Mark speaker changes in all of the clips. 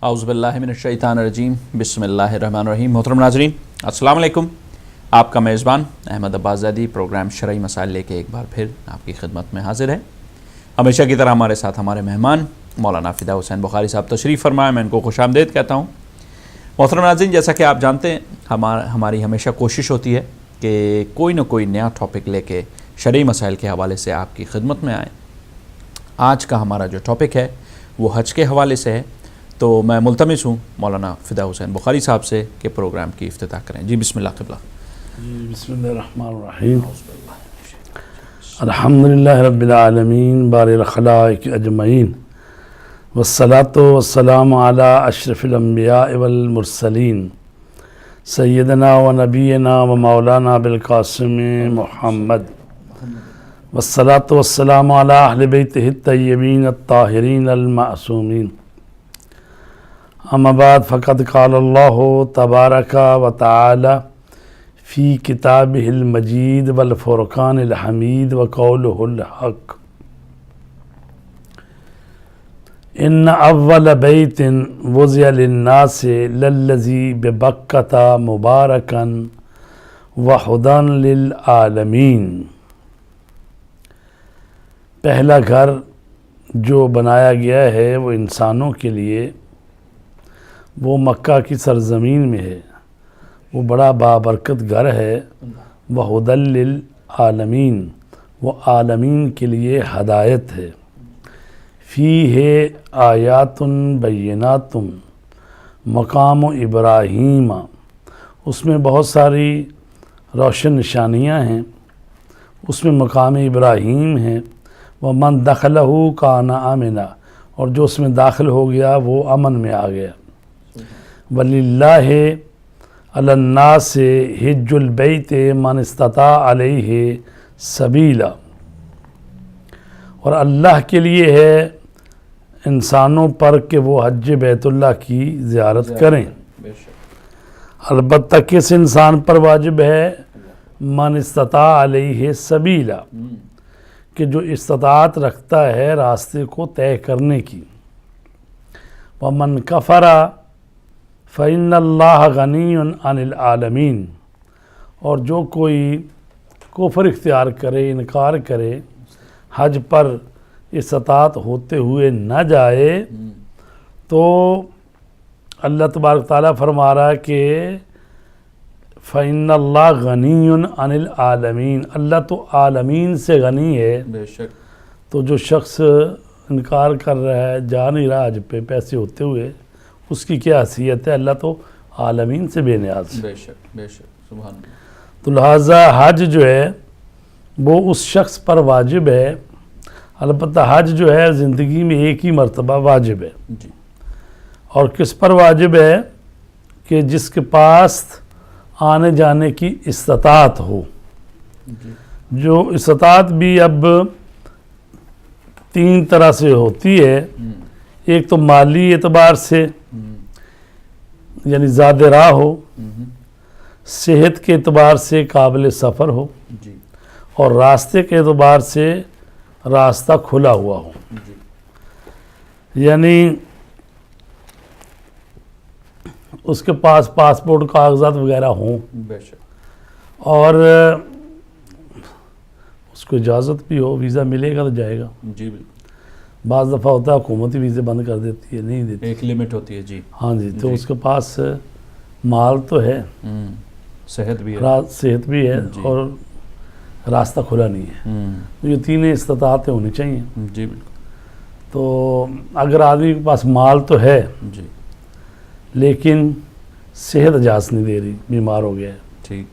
Speaker 1: اعوذ باللہ من الشیطان الرجیم بسم اللہ الرحمن الرحیم۔ محترم ناظرین السلام علیکم، آپ کا میزبان احمد عباس زیدی پروگرام شرعی مسائل لے کے ایک بار پھر آپ کی خدمت میں حاضر ہے۔ ہمیشہ کی طرح ہمارے ساتھ ہمارے مہمان مولانا فدا حسین بخاری صاحب تشریف فرمائے، میں ان کو خوش آمدید کہتا ہوں۔ محترم ناظرین، جیسا کہ آپ جانتے ہیں ہماری ہمیشہ کوشش ہوتی ہے کہ کوئی نہ کوئی نیا ٹاپک لے کے شرعی مسائل کے حوالے سے آپ کی خدمت میں آئیں۔ آج کا ہمارا جو ٹاپک ہے وہ حج کے حوالے سے ہے، تو میں ملتمس ہوں مولانا فدا حسین بخاری صاحب سے کہ پروگرام کی افتتاح کریں۔ جی بسم اللہ قبلہ۔
Speaker 2: جی بسم اللہ الرحمن الرحیم۔ الحمدللہ رب العالمین بارئ الخلائق اجمعین، والصلاۃ والسلام علی اشرف الانبیاء والمرسلین، سیدنا و نبینا و مولانا بالقاسم محمد، والصلاۃ والسلام علی اہل بیتہ الطیبین الطاہرین المعصومین۔ اما بعد فقد قال اللہ تبارک و تعالی فی کتابہ المجید والفرقان الحمید وقولہ الحق، ان اول بیت وضع للناس للذی ببکۃ مبارکا وہدی للعالمین۔ پہلا گھر جو بنایا گیا ہے وہ انسانوں کے لیے، وہ مکہ کی سرزمین میں ہے، وہ بڑا بابرکت گھر ہے۔ وہدی للعالمین، وہ عالمین کے لیے ہدایت ہے۔ فیہ آیات بینات مقام ابراہیم، اس میں بہت ساری روشن نشانیاں ہیں، اس میں مقام ابراہیم ہے۔ ومن دخلہ کان آمنا، اور جو اس میں داخل ہو گیا وہ امن میں آ گیا۔ وللہ علی الناس حج البیت من استطاع علیہ سبیلا، اور اللہ کے لیے ہے انسانوں پر کہ وہ حج بیت اللہ کی زیارت کریں۔ البتہ کس انسان پر واجب ہے؟ من استطاع علیہ سبیلا، کہ جو استطاعت رکھتا ہے راستے کو طے کرنے کی۔ ومن کفر فإن اللہ غنی عن العالمین، اور جو کوئی کفر اختیار کرے، انکار کرے، حج پر استطاعت ہوتے ہوئے نہ جائے، تو اللہ تبارک تعالیٰ فرما رہا ہے کہ فإن اللہ غنی عن العالمین، اللہ تو عالمین سے غنی ہے۔
Speaker 1: بے شک۔
Speaker 2: تو جو شخص انکار کر رہا ہے، جا نہیں رہا حج پہ پیسے ہوتے ہوئے، اس کی کیا حیثیت ہے؟ اللہ تو عالمین سے بے نیاز ہے۔
Speaker 1: بے شک بے شک، سبحان اللہ۔
Speaker 2: تو لہٰذا حج جو ہے وہ اس شخص پر واجب ہے۔ البتہ حج جو ہے زندگی میں ایک ہی مرتبہ واجب ہے۔
Speaker 1: جی۔
Speaker 2: اور کس پر واجب ہے؟ کہ جس کے پاس آنے جانے کی استطاعت ہو۔ جو استطاعت بھی اب تین طرح سے ہوتی ہے۔ ایک تو مالی اعتبار سے، یعنی زیادہ راہ ہو، صحت کے اعتبار سے قابل سفر ہو،
Speaker 1: جی
Speaker 2: اور راستے کے اعتبار سے راستہ کھلا ہوا ہو۔
Speaker 1: جی۔
Speaker 2: یعنی اس کے پاس پاسپورٹ کاغذات وغیرہ ہوں،
Speaker 1: بے شک۔
Speaker 2: اور اس کو اجازت بھی ہو، ویزا ملے گا تو جائے گا۔
Speaker 1: جی بالکل۔
Speaker 2: بعض دفعہ ہوتا ہے حکومت ہی ویزے بند کر دیتی ہے، نہیں دیتی۔
Speaker 1: ایک لمٹ ہوتی ہے۔ جی
Speaker 2: ہاں جی، تو اس کے پاس مال تو ہے،
Speaker 1: صحت بھی ہے،
Speaker 2: صحت بھی ہے،
Speaker 1: جی۔
Speaker 2: اور راستہ کھلا نہیں ہے۔ تو یہ تینیں استطاعتیں ہونی چاہیے۔
Speaker 1: جی بالکل۔
Speaker 2: تو اگر آدمی کے پاس مال تو ہے
Speaker 1: جی
Speaker 2: لیکن صحت اجازت نہیں دے رہی، بیمار ہو گیا ہے،
Speaker 1: ٹھیک۔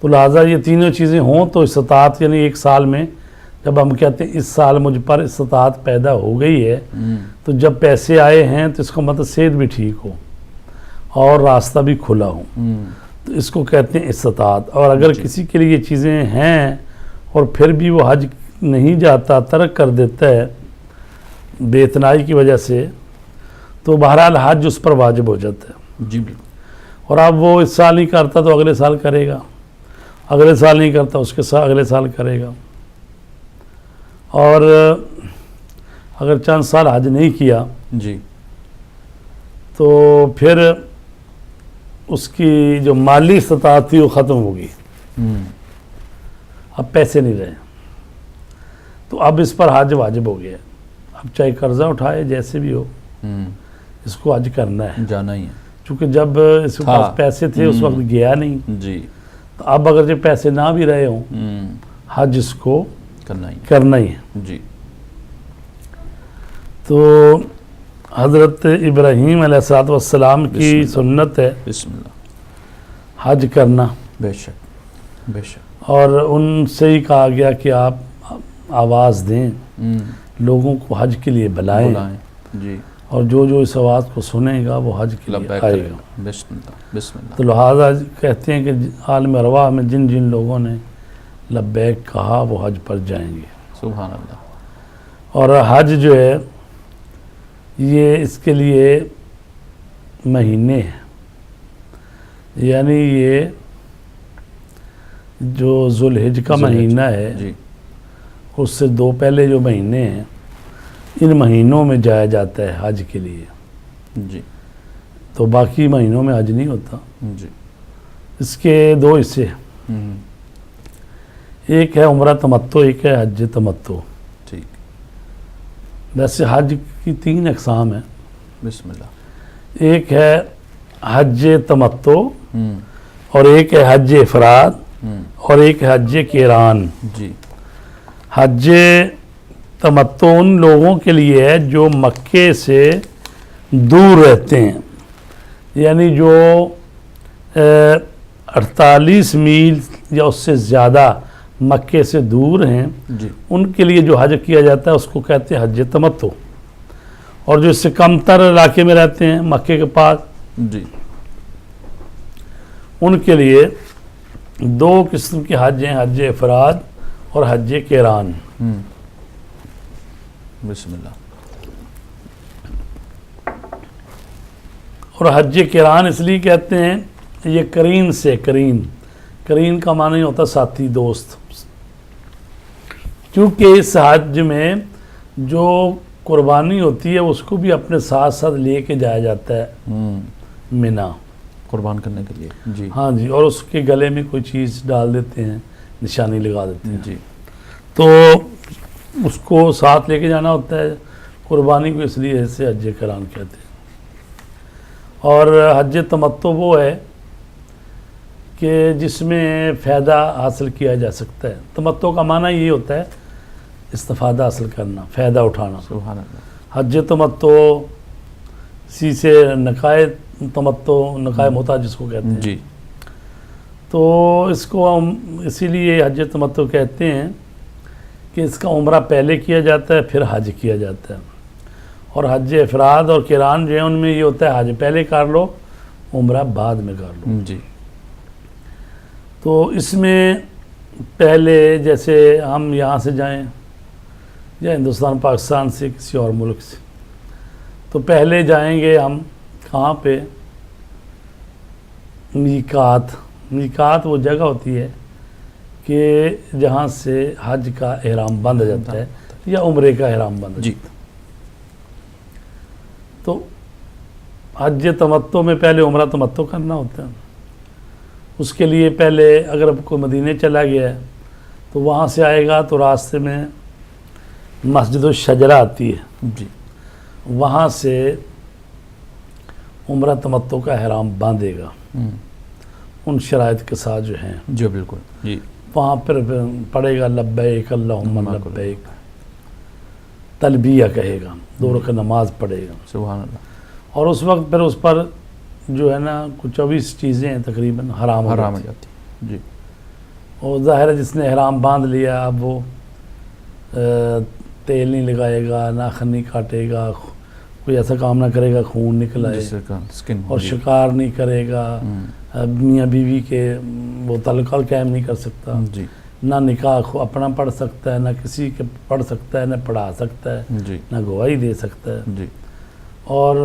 Speaker 2: تو لہٰذا یہ تینوں چیزیں ہوں تو استطاعت، یعنی ایک سال میں جب ہم کہتے ہیں اس سال مجھ پر استطاعت پیدا ہو گئی ہے، تو جب پیسے آئے ہیں تو اس کا مطلب صحت بھی ٹھیک ہو اور راستہ بھی کھلا ہو، تو اس کو کہتے ہیں استطاعت۔ اور اگر کسی کے لیے یہ چیزیں ہیں اور پھر بھی وہ حج نہیں جاتا، ترک کر دیتا ہے بے اتنائی کی وجہ سے، تو بہرحال حج اس پر واجب ہو جاتا ہے۔
Speaker 1: جی بالکل۔
Speaker 2: اور اب وہ اس سال نہیں کرتا تو اگلے سال کرے گا، اگلے سال نہیں کرتا اس کے ساتھ اگلے سال کرے گا۔ اور اگر چند سال حج نہیں کیا
Speaker 1: جی
Speaker 2: تو پھر اس کی جو مالی استطاعت تھی وہ ختم ہوگی، اب پیسے نہیں رہے، تو اب اس پر حج واجب ہو گیا، اب چاہے قرضہ اٹھائے جیسے بھی ہو اس کو حج کرنا ہے،
Speaker 1: جانا ہی ہے،
Speaker 2: چونکہ جب اس کے پاس پیسے تھے اس وقت گیا نہیں،
Speaker 1: جی
Speaker 2: تو اب اگر جو پیسے نہ بھی رہے ہوں حج اس کو کرنا ہی ہے۔
Speaker 1: جی
Speaker 2: تو حضرت ابراہیم علیہ السلام کی سنت ہے
Speaker 1: بسم اللہ،
Speaker 2: حج کرنا،
Speaker 1: بے شک بے شک،
Speaker 2: اور ان سے ہی کہا گیا کہ آپ آواز دیں، لوگوں کو حج کے لیے بلائیں،
Speaker 1: جی،
Speaker 2: اور جو جو اس آواز کو سنے گا وہ حج کے لیے
Speaker 1: لبیک
Speaker 2: آئے
Speaker 1: کرے
Speaker 2: گا۔
Speaker 1: گا، بسم اللہ بسم اللہ،
Speaker 2: تو لہٰذا کہتے ہیں کہ عالم ارواح میں جن جن لوگوں نے لبیک کہا وہ حج پر جائیں گے۔
Speaker 1: سبحان اللہ،
Speaker 2: اور حج جو ہے یہ اس کے لیے مہینے ہیں، یعنی یہ جو ذوالحج کا مہینہ ہے
Speaker 1: جی،
Speaker 2: اس سے 2 پہلے جو مہینے ہیں ان مہینوں میں جایا جاتا ہے حج کے لیے،
Speaker 1: جی
Speaker 2: تو باقی مہینوں میں حج نہیں ہوتا۔
Speaker 1: جی،
Speaker 2: اس کے 2 حصے ہیں، ایک ہے عمرہ تمتع، ایک ہے حج تمتع۔
Speaker 1: ٹھیک،
Speaker 2: ویسے حج کی 3 اقسام ہیں،
Speaker 1: بسم اللہ،
Speaker 2: ایک ہے حج تمتع اور ایک ہے حج افراد اور ایک ہے حج قران۔
Speaker 1: جی،
Speaker 2: حج تمتع ان لوگوں کے لیے ہے جو مکے سے دور رہتے ہیں، یعنی جو 48 میل یا اس سے زیادہ مکے سے دور ہیں،
Speaker 1: جی،
Speaker 2: ان کے لیے جو حج کیا جاتا ہے اس کو کہتے ہیں حج تمتع، اور جو اس سے کم تر علاقے میں رہتے ہیں مکے کے پاس
Speaker 1: جی،
Speaker 2: ان کے لیے 2 قسم کے حج ہیں، حج افراد اور حج قران۔
Speaker 1: بسم اللہ،
Speaker 2: اور حج قران اس لیے کہتے ہیں، یہ قرین سے، قرین کا معنی ہوتا ساتھی، دوست، کیونکہ اس حج میں جو قربانی ہوتی ہے اس کو بھی اپنے ساتھ ساتھ لے کے جایا جاتا ہے منی،
Speaker 1: قربان کرنے کے لیے، جی،
Speaker 2: ہاں جی، اور اس کے گلے میں کوئی چیز ڈال دیتے ہیں، نشانی لگا دیتے ہیں،
Speaker 1: جی،
Speaker 2: تو اس کو ساتھ لے کے جانا ہوتا ہے، قربانی کو اس لیے اسے حج قران کہتے ہیں۔ اور حج تمتع وہ ہے کہ جس میں فائدہ حاصل کیا جا سکتا ہے، تمتع کا معنی یہ ہوتا ہے استفادہ حاصل کرنا، فائدہ اٹھانا۔
Speaker 1: سبحان اللہ،
Speaker 2: حج تمتع اسی سے نکائے تمتع، نکائے متع جس کو کہتے ہیں،
Speaker 1: جی،
Speaker 2: تو اس کو ہم اسی لیے حج تمتع کہتے ہیں کہ اس کا عمرہ پہلے کیا جاتا ہے پھر حج کیا جاتا ہے، اور حج افراد اور قران جو ہے ان میں یہ ہوتا ہے حج پہلے کر لو، عمرہ بعد میں کر لو۔
Speaker 1: جی،
Speaker 2: تو اس میں پہلے جیسے ہم یہاں سے جائیں یا ہندوستان پاکستان سے کسی اور ملک سے، تو پہلے جائیں گے ہم کہاں پہ؟ میقات وہ جگہ ہوتی ہے کہ جہاں سے حج کا احرام باندھا جاتا ہے یا عمرے کا احرام باندھا
Speaker 1: جی،
Speaker 2: جاتا ہے۔ تو حج تمتع میں پہلے عمرہ تمتع کرنا ہوتا ہے، اس کے لیے پہلے اگر کوئی مدینے چلا گیا ہے تو وہاں سے آئے گا تو راستے میں مسجد الشجرہ آتی ہے،
Speaker 1: جی،
Speaker 2: وہاں سے عمرہ تمتع کا احرام باندھے گا ان شرائط کے ساتھ جو ہیں،
Speaker 1: جی، بالکل، جی،
Speaker 2: وہاں پر پڑھے گا لبیک اللہم لبیک، تلبیہ کہے گا، 2 رکعت نماز پڑھے گا،
Speaker 1: سبحان اللہ،
Speaker 2: اور اس وقت پھر اس پر جو ہے نا کچھ 24 چیزیں ہیں تقریباً حرام ہو
Speaker 1: حرام ہو
Speaker 2: جاتی ہیں۔
Speaker 1: جاتی، جی،
Speaker 2: اور ظاہر ہے جس نے احرام باندھ لیا اب وہ تیل نہیں لگائے گا، ناخن نہیں کاٹے گا، کوئی ایسا کام نہ کرے گا خون نکل آئے،
Speaker 1: جس کا سکن،
Speaker 2: اور شکار نہیں کرے گا، میاں بیوی کے وہ تعلقہ قائم نہیں کر سکتا،
Speaker 1: جی،
Speaker 2: نہ نکاح اپنا پڑھ سکتا ہے، نہ کسی کے پڑھ سکتا ہے، نہ پڑھا سکتا ہے،
Speaker 1: جی،
Speaker 2: نہ گواہی دے سکتا ہے،
Speaker 1: جی،
Speaker 2: اور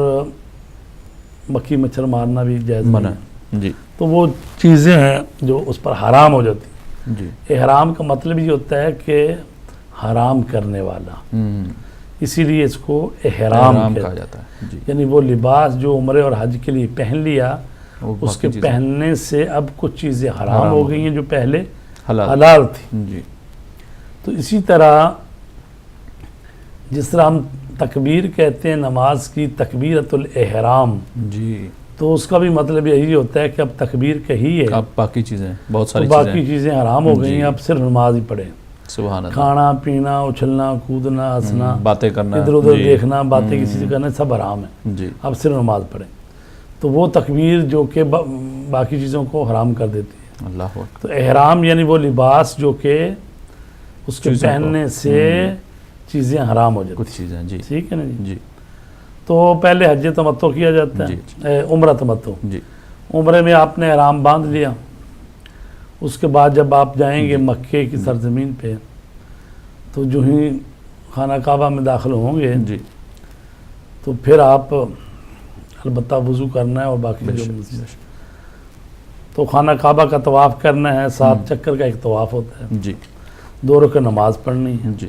Speaker 2: مکھی مچھر مارنا بھی جائز
Speaker 1: منع،
Speaker 2: نہیں ہے۔
Speaker 1: جی،
Speaker 2: تو وہ چیزیں ہیں جو اس پر حرام ہو جاتی ہیں۔
Speaker 1: جی،
Speaker 2: احرام کا مطلب یہ ہوتا ہے کہ حرام کرنے والا، اسی لیے اس کو احرام
Speaker 1: کہا جاتا ہے جی.
Speaker 2: یعنی وہ لباس جو عمرے اور حج کے لیے پہن لیا اس کے پہننے سے اب کچھ چیزیں حرام ہو گئی ہیں جو پہلے حلال تھی
Speaker 1: جی.
Speaker 2: تو اسی طرح جس طرح ہم تکبیر کہتے ہیں نماز کی تکبیرۃ الاحرام
Speaker 1: جی،
Speaker 2: تو اس کا بھی مطلب یہی ہوتا ہے کہ اب تکبیر کہی ہے
Speaker 1: اب باقی چیزیں بہت ساری
Speaker 2: باقی چیزیں حرام ہو گئی ہیں، اب صرف نماز ہی پڑھیں.
Speaker 1: سبحان اللہ.
Speaker 2: کھانا پینا اچھلنا کودنا ہنسنا
Speaker 1: باتیں کرنا
Speaker 2: ادھر ادھر دیکھنا باتیں کسی سے کرنا سب حرام ہے.
Speaker 1: جی.
Speaker 2: اب صرف نماز پڑھیں. تو وہ تکبیر جو کہ باقی چیزوں کو حرام کر دیتی ہے.
Speaker 1: اللہ اکبر.
Speaker 2: تو احرام یعنی وہ لباس جو کہ اس کے پہننے سے چیزیں حرام ہو جاتی
Speaker 1: کچھ چیزیں جی.
Speaker 2: ٹھیک ہے نا جی.
Speaker 1: جی
Speaker 2: تو پہلے حج تمتع کیا جاتا ہے، عمرہ تمتع.
Speaker 1: جی.
Speaker 2: عمرے میں آپ نے احرام باندھ لیا، اس کے بعد جب آپ جائیں گے مکے کی سرزمین پہ تو جو ہی خانہ کعبہ میں داخل ہوں گے
Speaker 1: جی
Speaker 2: تو پھر آپ البتہ وضو کرنا ہے اور باقی جو تو خانہ کعبہ کا طواف کرنا ہے. 7 چکر کا ایک طواف ہوتا ہے
Speaker 1: جی.
Speaker 2: 2 رکعت نماز پڑھنی ہے
Speaker 1: جی.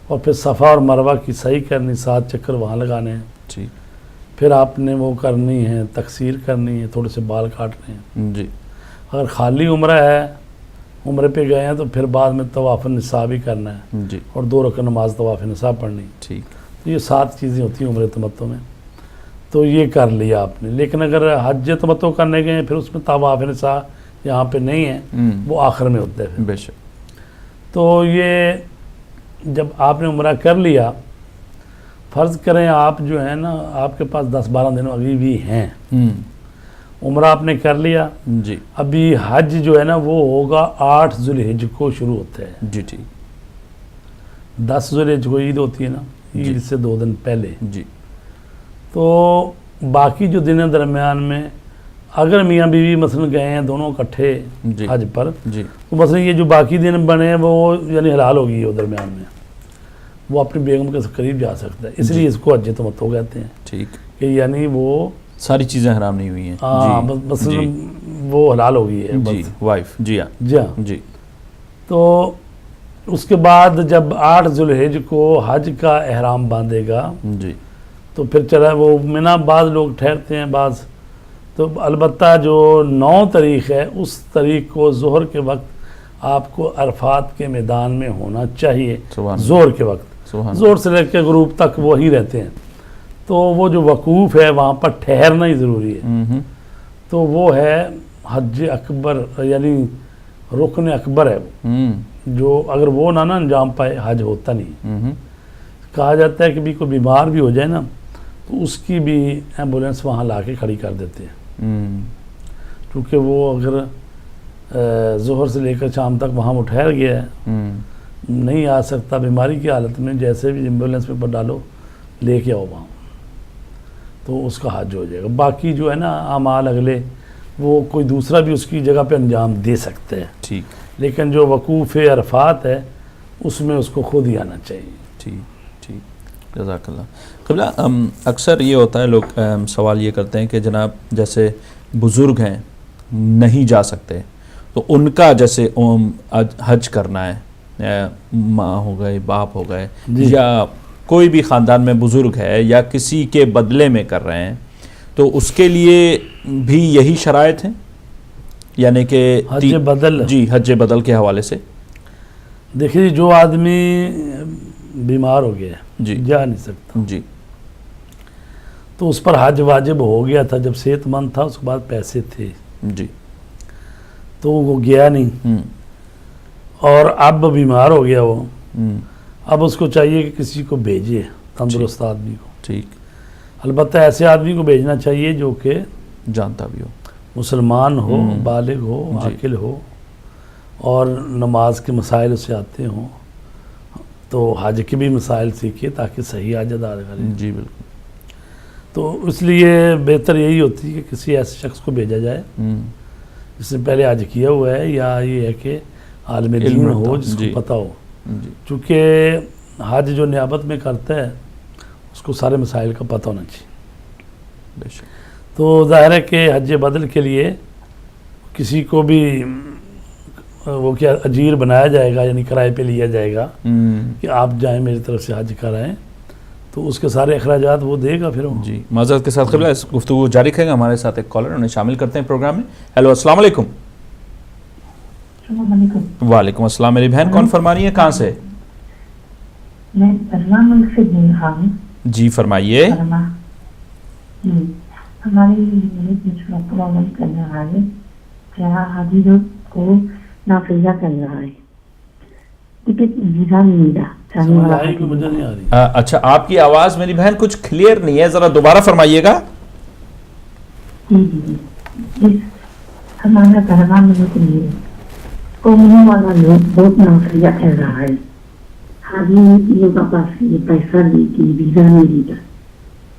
Speaker 2: اور پھر صفا اور مروہ کی صحیح کرنی، 7 چکر وہاں لگانے ہیں.
Speaker 1: جی.
Speaker 2: پھر آپ نے وہ کرنی ہے تقصیر کرنی ہے، تھوڑے سے بال کاٹنے ہیں.
Speaker 1: جی.
Speaker 2: اگر خالی عمرہ ہے، عمرے پہ گئے ہیں تو پھر بعد میں طواف النساء بھی کرنا ہے
Speaker 1: جی.
Speaker 2: اور 2 رکعت نماز طواف النساء پڑھنی.
Speaker 1: ٹھیک.
Speaker 2: تو یہ 7 چیزیں ہوتی ہیں عمرے تمتع میں. تو یہ کر لیا آپ نے. لیکن اگر حج تمتع کرنے گئے ہیں پھر اس میں طواف النساء یہاں پہ نہیں ہے، وہ آخر میں ہوتا ہے.
Speaker 1: بے شک.
Speaker 2: تو یہ جب آپ نے عمرہ کر لیا، فرض کریں آپ جو ہے نا آپ کے پاس 10-12 دن ابھی بھی ہیں، عمرہ آپ نے کر لیا.
Speaker 1: جی.
Speaker 2: ابھی حج جو ہے نا وہ ہوگا 8 ذوالحجہ کو شروع ہوتا ہے.
Speaker 1: جی. ٹھیک.
Speaker 2: 10 ذوالحجہ کو عید ہوتی ہے نا، عید سے 2 دن پہلے.
Speaker 1: جی.
Speaker 2: تو باقی جو دن درمیان میں اگر میاں بیوی مثلا گئے ہیں دونوں اکٹھے
Speaker 1: جی.
Speaker 2: حج پر،
Speaker 1: جی.
Speaker 2: تو مثلا یہ جو باقی دن بنے ہیں وہ یعنی حلال ہوگی وہ درمیان میں، وہ اپنی بیگم کے قریب جا سکتا ہے. اس لیے اس کو حج تمتع کہتے ہیں.
Speaker 1: ٹھیک.
Speaker 2: کہ یعنی وہ
Speaker 1: ساری چیزیں حرام نہیں ہوئی ہیں.
Speaker 2: ہاں مثلا وہ حلال ہو گئی ہے
Speaker 1: جی. وائف. جی ہاں.
Speaker 2: جی ہاں.
Speaker 1: جی.
Speaker 2: تو اس کے بعد جب 8 ذوالحجہ کو حج کا احرام باندھے گا
Speaker 1: جی.
Speaker 2: تو پھر چلا وہ منا بعض لوگ ٹھہرتے ہیں بعض. تو البتہ جو 9 تاریخ ہے اس تاریخ کو ظہر کے وقت آپ کو عرفات کے میدان میں ہونا چاہیے. ظہر کے وقت، ظہر سے لے کے غروب تک وہی رہتے ہیں. تو وہ جو وقوف ہے وہاں پر ٹھہرنا ہی ضروری ہے. تو وہ ہے حج اکبر، یعنی رکن اکبر ہے جو اگر وہ نہ انجام پائے حج ہوتا نہیں. کہا جاتا ہے کہ بھی کوئی بیمار بھی ہو جائے نا تو اس کی بھی ایمبولینس وہاں لا کے کھڑی کر دیتے ہیں. کیونکہ وہ اگر ظہر سے لے کر شام تک وہاں وہ ٹھہر گیا ہے، نہیں آ سکتا بیماری کی حالت میں، جیسے بھی ایمبولینس میں ڈالو لے کے آؤ وہاں، تو اس کا حج ہو جائے گا. باقی جو ہے نا اعمال اگلے وہ کوئی دوسرا بھی اس کی جگہ پہ انجام دے سکتے ہیں.
Speaker 1: ٹھیک.
Speaker 2: لیکن جو وقوف عرفات ہے اس میں اس کو خود ہی آنا چاہیے.
Speaker 1: ٹھیک. جزاک اللہ. قبلہ اکثر یہ ہوتا ہے لوگ سوال یہ کرتے ہیں کہ جناب جیسے بزرگ ہیں نہیں جا سکتے تو ان کا جیسے حج کرنا ہے، ماں ہو گئے باپ ہو گئے یا کوئی بھی خاندان میں بزرگ ہے یا کسی کے بدلے میں کر رہے ہیں تو اس کے لیے بھی یہی شرائط ہیں، یعنی کہ
Speaker 2: حج بدل.
Speaker 1: جی حج بدل کے حوالے سے
Speaker 2: دیکھیے جو آدمی بیمار ہو گیا
Speaker 1: جی
Speaker 2: جا نہیں سکتا
Speaker 1: جی
Speaker 2: تو اس پر حج واجب ہو گیا تھا جب صحت مند تھا، اس کے بعد پیسے تھے
Speaker 1: جی
Speaker 2: تو وہ گیا نہیں اور اب بیمار ہو گیا وہ، اب اس کو چاہیے کہ کسی کو بھیجے تندرست آدمی کو.
Speaker 1: ٹھیک.
Speaker 2: البتہ ایسے آدمی کو بھیجنا چاہیے جو کہ
Speaker 1: جانتا بھی ہو،
Speaker 2: مسلمان ہو، بالغ ہو، عاقل ہو اور نماز کے مسائل اسے آتے ہوں، تو حج کے بھی مسائل سیکھے تاکہ صحیح حج ادا کرے.
Speaker 1: جی بالکل.
Speaker 2: تو اس لیے بہتر یہی ہوتی ہے کہ کسی ایسے شخص کو بھیجا جائے جس نے پہلے حج کیا ہوا ہے، یا یہ ہے کہ عالم دین ہو جس کو پتہ ہو. چونکہ حج جو نیابت میں کرتا ہے اس کو سارے مسائل کا پتہ ہونا چاہیے. تو ظاہر ہے کہ حج بدل کے لیے کسی کو بھی وہ کیا اجیر بنایا جائے گا، یعنی کرائے پہ لیا جائے گا کہ آپ جائیں میری طرف سے حج کرائیں. تو اس کے سارے اخراجات وہ دے گا پھر وہ.
Speaker 1: جی معذرت کے ساتھ قبلہ اس گفتگو جاری رکھیں گے. ہمارے ساتھ ایک کالر انہیں شامل کرتے ہیں پروگرام میں. ہیلو السلام علیکم.
Speaker 3: السلام علیکم.
Speaker 1: وعلیکم السلام. میری بہن کون فرما رہی ہے, کہاں سے؟
Speaker 3: میں برما ملک سے بول رہا ہوں.
Speaker 1: جی فرمائیے.
Speaker 3: برما. ہماری مسئلہ پرابلم کر رہا ہے, کیا حاجی کو نافذہ کر رہا ہے, ٹکٹ ویزا نہیں ملا.
Speaker 2: سمجھ آئی کہ مجھے نہیں آ رہی.
Speaker 1: اچھا آپ کی آواز میری بہن کچھ کلیئر نہیں ہے, ذرا دوبارہ فرمائیے گا.
Speaker 3: جی ہمارا برما ملک میں قوموں والا لوگ بہت نافذہ کر رہا ہے. حاجی لوگ کا پاس یہ پیسہ لے کے ویزا نہیں لیتا,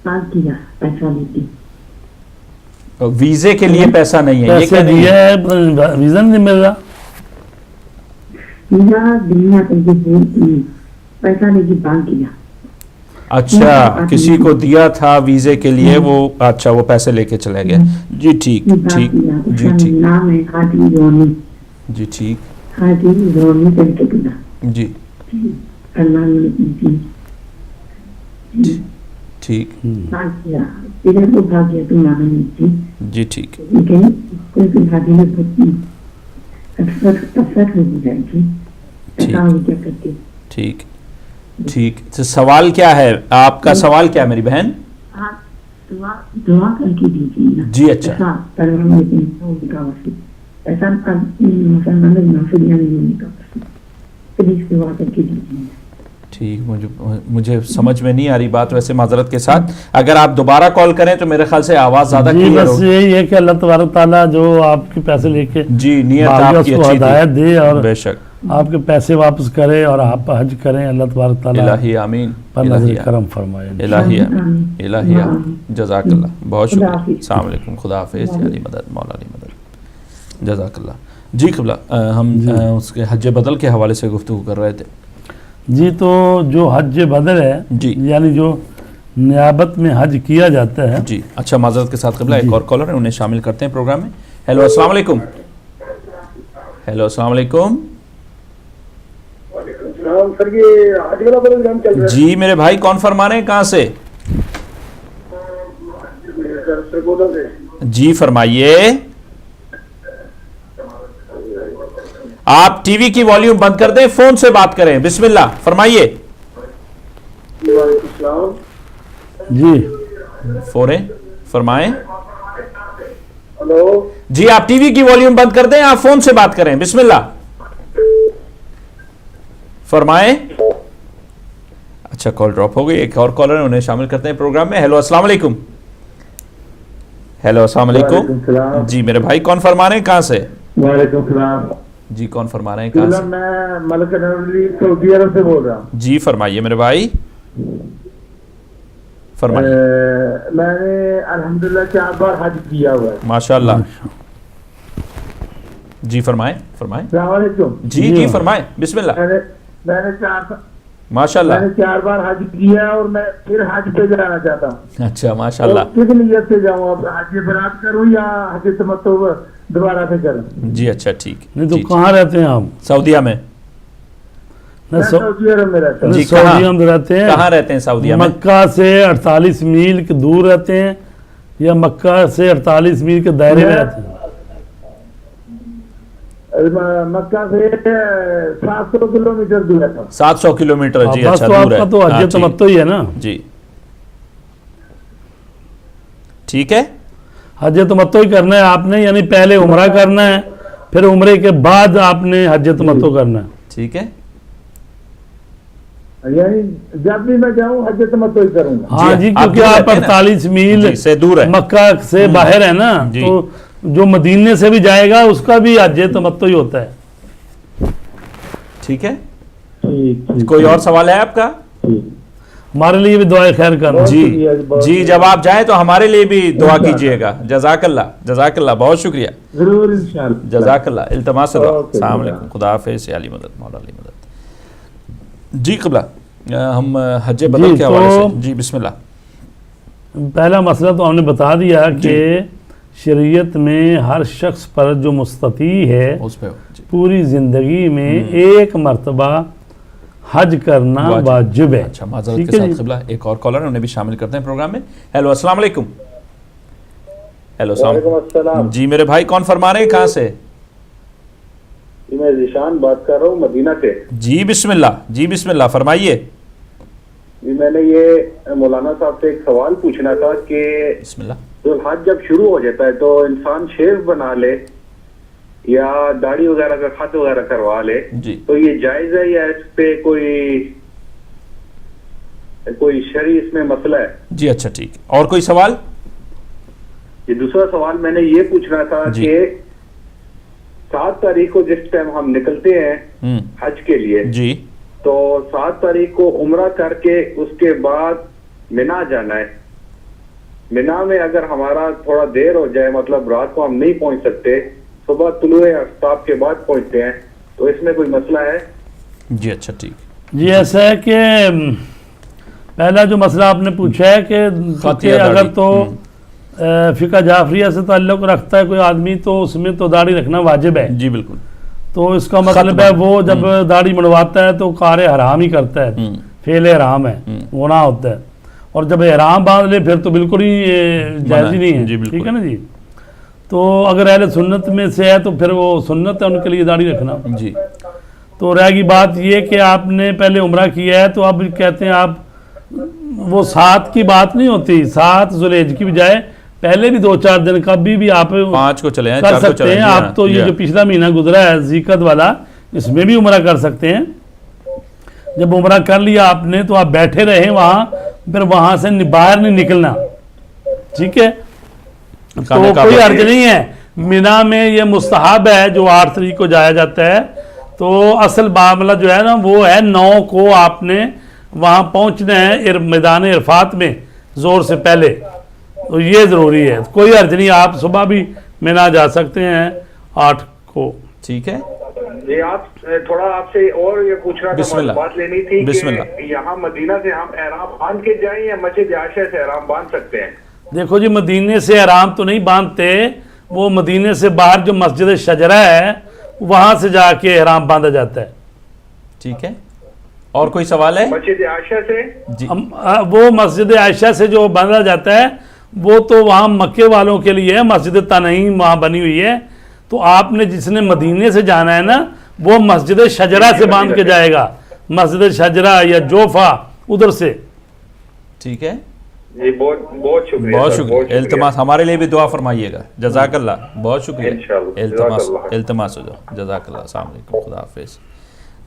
Speaker 3: پاس کیا پیسہ لے کے.
Speaker 1: ویزے کے لیے پیسہ نہیں ہے, یہ
Speaker 2: پیسے
Speaker 1: کیا نہیں
Speaker 2: دیا
Speaker 1: ہے؟
Speaker 2: ہے ویزا نہیں مل رہا.
Speaker 3: ویزا دنیا کے پیسہ لے کے پاس کیا.
Speaker 1: اچھا کسی کو دیا تھا ویزے کے لیے, وہ اچھا وہ پیسے لے کے چلے گئے. جی ٹھیک ٹھیک. جی ٹھیک.
Speaker 3: نام ہے حاجی رونی.
Speaker 1: جی ٹھیک.
Speaker 3: حاجی رونی کر کے پلا.
Speaker 1: جی
Speaker 3: اللہ نے
Speaker 1: ٹھیک.
Speaker 3: پاس کیا, ادھر کو بھاگ گیا تو مانا نہیں تھی.
Speaker 1: جی ٹھیک.
Speaker 3: لیکن کوئی بھی حاجی نے بہت اکثر ہو جائے گی. ایسا ہو کیا کرتے.
Speaker 1: ٹھیک ٹھیک. تو سوال کیا ہے آپ کا؟ سوال کیا ہے میری بہن؟
Speaker 3: دعا کر کے دیجیے نا.
Speaker 1: جی اچھا.
Speaker 3: ایسا پروگرام ایسا مسلمان نافذیہ نہیں ہونے کا, پلیز دعا کر کے دیجیے.
Speaker 1: ٹھیک. مجھے سمجھ میں نہیں آ رہی بات ویسے, معذرت کے ساتھ. اگر آپ دوبارہ کال کریں تو میرے خیال سے آواز زیادہ
Speaker 2: جی
Speaker 1: کلیئر
Speaker 2: بس
Speaker 1: ہوگی.
Speaker 2: یہی ہے کہ اللہ تبارک تعالیٰ جو آپ کے پیسے لے کے
Speaker 1: جی نیت
Speaker 2: بھاگے
Speaker 1: آپ کی
Speaker 2: اس کو
Speaker 1: اچھی
Speaker 2: ہدایت
Speaker 1: تھی.
Speaker 2: دے اور
Speaker 1: بے شک.
Speaker 2: آپ کے پیسے واپس کرے اور آپ حج کریں. اللہ تبارک تعالیٰ
Speaker 1: الہی آمین.
Speaker 2: پر نظر کرم فرمائے.
Speaker 1: الہی آمین. الہی آمین. جزاک اللہ, بہت شکریہ. السلام علیکم. خدا حافظ. علی مدد, مولا علی مدد. جزاک اللہ. جی قبلہ ہم اس کے حج بدل کے حوالے سے گفتگو کر رہے تھے.
Speaker 2: جی تو جو حج بدل ہے
Speaker 1: جی
Speaker 2: یعنی جو نیابت میں حج کیا جاتا ہے.
Speaker 1: جی اچھا معذرت کے ساتھ قبلہ ایک اور کالر ہے, انہیں شامل کرتے ہیں پروگرام میں. ہیلو السلام علیکم. ہیلو السلام علیکم.
Speaker 4: سر یہ حج والا پروگرام چل رہا ہے.
Speaker 1: جی میرے بھائی کون فرما رہے ہیں, کہاں سے؟ جی فرمائیے. آپ ٹی وی کی والیوم بند کر دیں, فون سے بات کریں. بسم اللہ فرمائیے.
Speaker 4: وعلیکم السلام.
Speaker 2: جی
Speaker 1: فوریں فرمائیں.
Speaker 4: ہلو
Speaker 1: جی آپ ٹی وی کی والیوم بند کر دیں, آپ فون سے بات کریں. بسم اللہ فرمائیں. اچھا کال ڈراپ ہو گئی. ایک اور کالر ہے, انہیں شامل کرتے ہیں پروگرام میں. ہیلو السلام علیکم. ہیلو السلام علیکم. جی میرے بھائی کون فرما رہے ہیں, کہاں سے؟
Speaker 4: وعلیکم السلام.
Speaker 1: جی کون فرما رہے ہیں, کہاں سے؟
Speaker 4: میں ملک نوری سعودی عرب سے بول رہا ہوں.
Speaker 1: جی فرمائیے میرے بھائی, فرمائیے.
Speaker 4: میں نے الحمدللہ 4 بار حج کیا ہوا ہے.
Speaker 1: ماشاء اللہ. جی فرمائیں فرمائیں.
Speaker 4: السلام علیکم.
Speaker 1: جی جی فرمائیں. بسم اللہ.
Speaker 4: میں نے
Speaker 1: ماشاء اللہ.
Speaker 4: 4 بار حج کیا اور میں پھر حج پہ جانا چاہتا ہوں.
Speaker 1: اچھا ماشاء اللہ.
Speaker 4: کس نیت سے جاؤں, اب حج برات کروں یا حج تمتع دوبارہ سے کروں؟
Speaker 1: جی اچھا ٹھیک.
Speaker 2: نہیں تو کہاں رہتے ہیں آپ؟
Speaker 1: سعودیہ میں.
Speaker 4: میں سعودی عرب میں رہتا ہوں.
Speaker 1: جی
Speaker 2: سعودیہ میں رہتے ہیں.
Speaker 1: کہاں رہتے ہیں سعودیہ میں؟
Speaker 2: مکہ سے 48 میل کے دور رہتے ہیں یا مکہ سے 48 میل کے دائرے میں رہتے ہیں؟
Speaker 4: مکہ سے 700 کلومیٹر دور ہے.
Speaker 1: 700 کلومیٹر. جی
Speaker 2: بس
Speaker 1: اچھا
Speaker 2: تو آپ
Speaker 1: دور ہے.
Speaker 2: کا تو حج تمتع ہی ہے نا.
Speaker 1: جی ٹھیک ہے.
Speaker 2: حج تمتع ہی کرنا ہے آپ نے, یعنی پہلے عمرہ کرنا ہے پھر عمرے کے بعد آپ نے حج تمتع کرنا ہے.
Speaker 1: ٹھیک ہے.
Speaker 4: یعنی جب بھی میں جاؤں حج تمتع ہی کروں گا.
Speaker 2: ہاں جی کیونکہ آپ 48 میل
Speaker 1: سے دور ہے,
Speaker 2: مکہ سے باہر ہے نا, تو جو مدینے سے بھی جائے گا اس کا بھی حج تمتع ہی ہوتا ہے.
Speaker 1: ٹھیک ہے.
Speaker 4: ٹھیک.
Speaker 1: کوئی اور سوال ہے آپ کا؟
Speaker 2: ہمارے لیے بھی دعائیں خیر کرنا.
Speaker 1: جی جی جب آپ جائیں تو ہمارے لیے بھی دعا کیجئے گا. جزاک اللہ جزاک اللہ, بہت شکریہ.
Speaker 4: ضرور انشاءاللہ.
Speaker 1: جزاک اللہ. التماس دعا.
Speaker 4: اوکے.
Speaker 1: السلام علیکم. خدا حافظ. علی مدد, مولا علی مدد. جی قبلہ ہم حج بدل کے حوالے سے. جی بسم اللہ.
Speaker 2: پہلا مسئلہ تو ہم نے بتا دیا کہ شریعت میں ہر شخص پر جو مستطیع ہے
Speaker 1: اس پہ
Speaker 2: پوری زندگی میں ایک مرتبہ حج کرنا واجب ہے.
Speaker 1: اچھا معذرت کے ساتھ قبلہ ایک اور کالر انہیں بھی شامل کرتے ہیں پروگرام میں. ہیلو السلام علیکم. ہیلو السلام. جی میرے بھائی کون فرما رہے ہیں, کہاں سے؟
Speaker 4: میں ذیشان بات کر رہا ہوں مدینہ سے.
Speaker 1: جی بسم اللہ فرمائیے.
Speaker 4: جی میں نے یہ مولانا صاحب سے ایک سوال پوچھنا تھا کہ
Speaker 1: بسم اللہ.
Speaker 4: ذوالحج جب شروع ہو جاتا ہے تو انسان شیو بنا لے یا داڑھی وغیرہ کا خط وغیرہ کروا لے,
Speaker 1: جی
Speaker 4: تو یہ جائز ہے یا اس پہ کوئی شرعی اس میں مسئلہ ہے؟
Speaker 1: جی اچھا ٹھیک. اور کوئی سوال؟
Speaker 4: یہ دوسرا سوال میں نے یہ پوچھنا تھا کہ 7 تاریخ کو جس ٹائم ہم نکلتے ہیں حج کے لیے,
Speaker 1: جی
Speaker 4: تو 7 تاریخ کو عمرہ کر کے اس کے بعد مینا جانا ہے. مینا میں اگر ہمارا تھوڑا دیر ہو جائے, مطلب رات کو ہم نہیں پہنچ سکتے, صبح طلوع آفتاب کے بعد پہنچتے ہیں, تو اس میں کوئی مسئلہ ہے؟
Speaker 1: جی اچھا ٹھیک.
Speaker 2: جی ایسا ہے کہ پہلا جو مسئلہ آپ نے پوچھا ہے کہ اگر تو فقہ جعفریہ سے تعلق رکھتا ہے کوئی آدمی تو اس میں تو داڑھی رکھنا واجب ہے.
Speaker 1: جی بالکل.
Speaker 2: تو اس کا مطلب ہے وہ جب داڑھی منڈواتا ہے تو کار حرام ہی کرتا ہے, فعل حرام ہے, گناہ ہوتا ہے. اور جب احرام باندھ لے پھر تو بالکل ہی جائز ہی نہیں ہے. ٹھیک ہے نا جی. تو اگر اہل سنت میں سے ہے تو پھر وہ سنت ہے ان کے لیے داڑھی رکھنا.
Speaker 1: جی
Speaker 2: تو رہ گئی بات یہ کہ آپ نے پہلے عمرہ کیا ہے تو اب کہتے ہیں آپ وہ 7 کی بات نہیں ہوتی, 7 ذوالحجہ کی بجائے پہلے بھی 2-4 دن کبھی بھی آپ
Speaker 1: 5 کو چلے ہیں,
Speaker 2: کر سکتے ہیں. آپ تو یہ جو پچھلا مہینہ گزرا ہے ذیقعد والا, اس میں بھی عمرہ کر سکتے ہیں. جب عمرہ کر لیا آپ نے تو آپ بیٹھے رہیں وہاں, پھر وہاں سے باہر نہیں نکلنا. ٹھیک ہے, تو کوئی حرج نہیں ہے. مینا میں یہ مستحب ہے جو 8 تاریخ کو جایا جاتا ہے. تو اصل معاملہ جو ہے نا وہ ہے 9 کو آپ نے وہاں پہنچنا ہے میدان عرفات میں زور سے پہلے. تو یہ ضروری ہے, کوئی حرج نہیں, آپ صبح بھی مینا جا سکتے ہیں 8 کو.
Speaker 1: ٹھیک ہے.
Speaker 4: جی آپ تھوڑا آپ سے اور یہ پوچھنا تھا, بات لینی تھی کہ یہاں مدینہ سے ہم احرام باندھ کے جائیں یا مسجد عائشہ سے احرام باندھ سکتے ہیں؟
Speaker 2: دیکھو جی مدینے سے احرام تو نہیں باندھتے, وہ مدینے سے باہر جو مسجد شجرہ ہے وہاں سے جا کے احرام باندھا جاتا ہے.
Speaker 1: ٹھیک ہے. اور کوئی سوال ہے؟
Speaker 4: مسجد عائشہ سے
Speaker 1: جی
Speaker 2: وہ مسجد عائشہ سے جو باندھا جاتا ہے وہ تو وہاں مکے والوں کے لیے ہے, مسجد تنعیم وہاں بنی ہوئی ہے. تو آپ نے جس نے مدینے سے جانا ہے نا وہ مسجد شجرہ سے باندھ کے جائے گا, مسجد شجرہ یا جوفا ادھر سے.
Speaker 1: ٹھیک ہے
Speaker 4: جی, بہت شکریہ.
Speaker 1: بہت شکریہ. التماس ہمارے لیے بھی دعا فرمائیے گا. جزاک اللہ, بہت شکریہ. التماس ہو جاؤ. جزاک اللہ. السلام علیکم, خدا حافظ.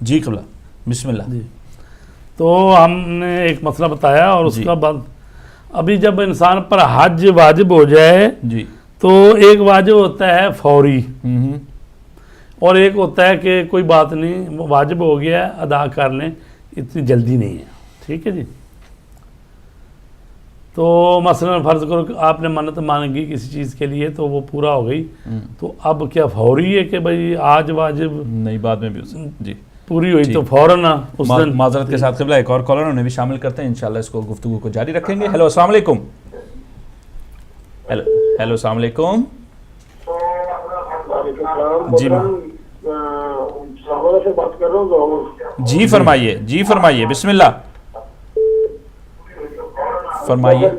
Speaker 1: جی قبلہ بسم اللہ.
Speaker 2: جی تو ہم نے ایک مسئلہ بتایا اور اس کا بعد ابھی جب انسان پر حج واجب ہو جائے
Speaker 1: جی
Speaker 2: تو ایک واجب ہوتا ہے فوری, اور ایک ہوتا ہے کہ کوئی بات نہیں واجب ہو گیا ادا کر لیں, اتنی جلدی نہیں ہے. ٹھیک ہے جی. تو مثلا فرض کرو کہ آپ نے منت مانگی کسی چیز کے لیے تو وہ پورا ہو گئی, تو اب کیا فوری ہے کہ بھائی آج واجب
Speaker 1: نہیں بعد میں بھی جی
Speaker 2: پوری ہوئی تو فوراً اس دن.
Speaker 1: معذرت کے ساتھ قبلہ ایک اور کالر انہیں بھی شامل کرتے ہیں, انشاءاللہ اس کو گفتگو کو جاری رکھیں گے. ہیلو السلام علیکم. ہیلو السلام علیکم. جی
Speaker 4: سے بات کر رہا ہوں.
Speaker 1: جی فرمائیے بسم اللہ فرمائیے.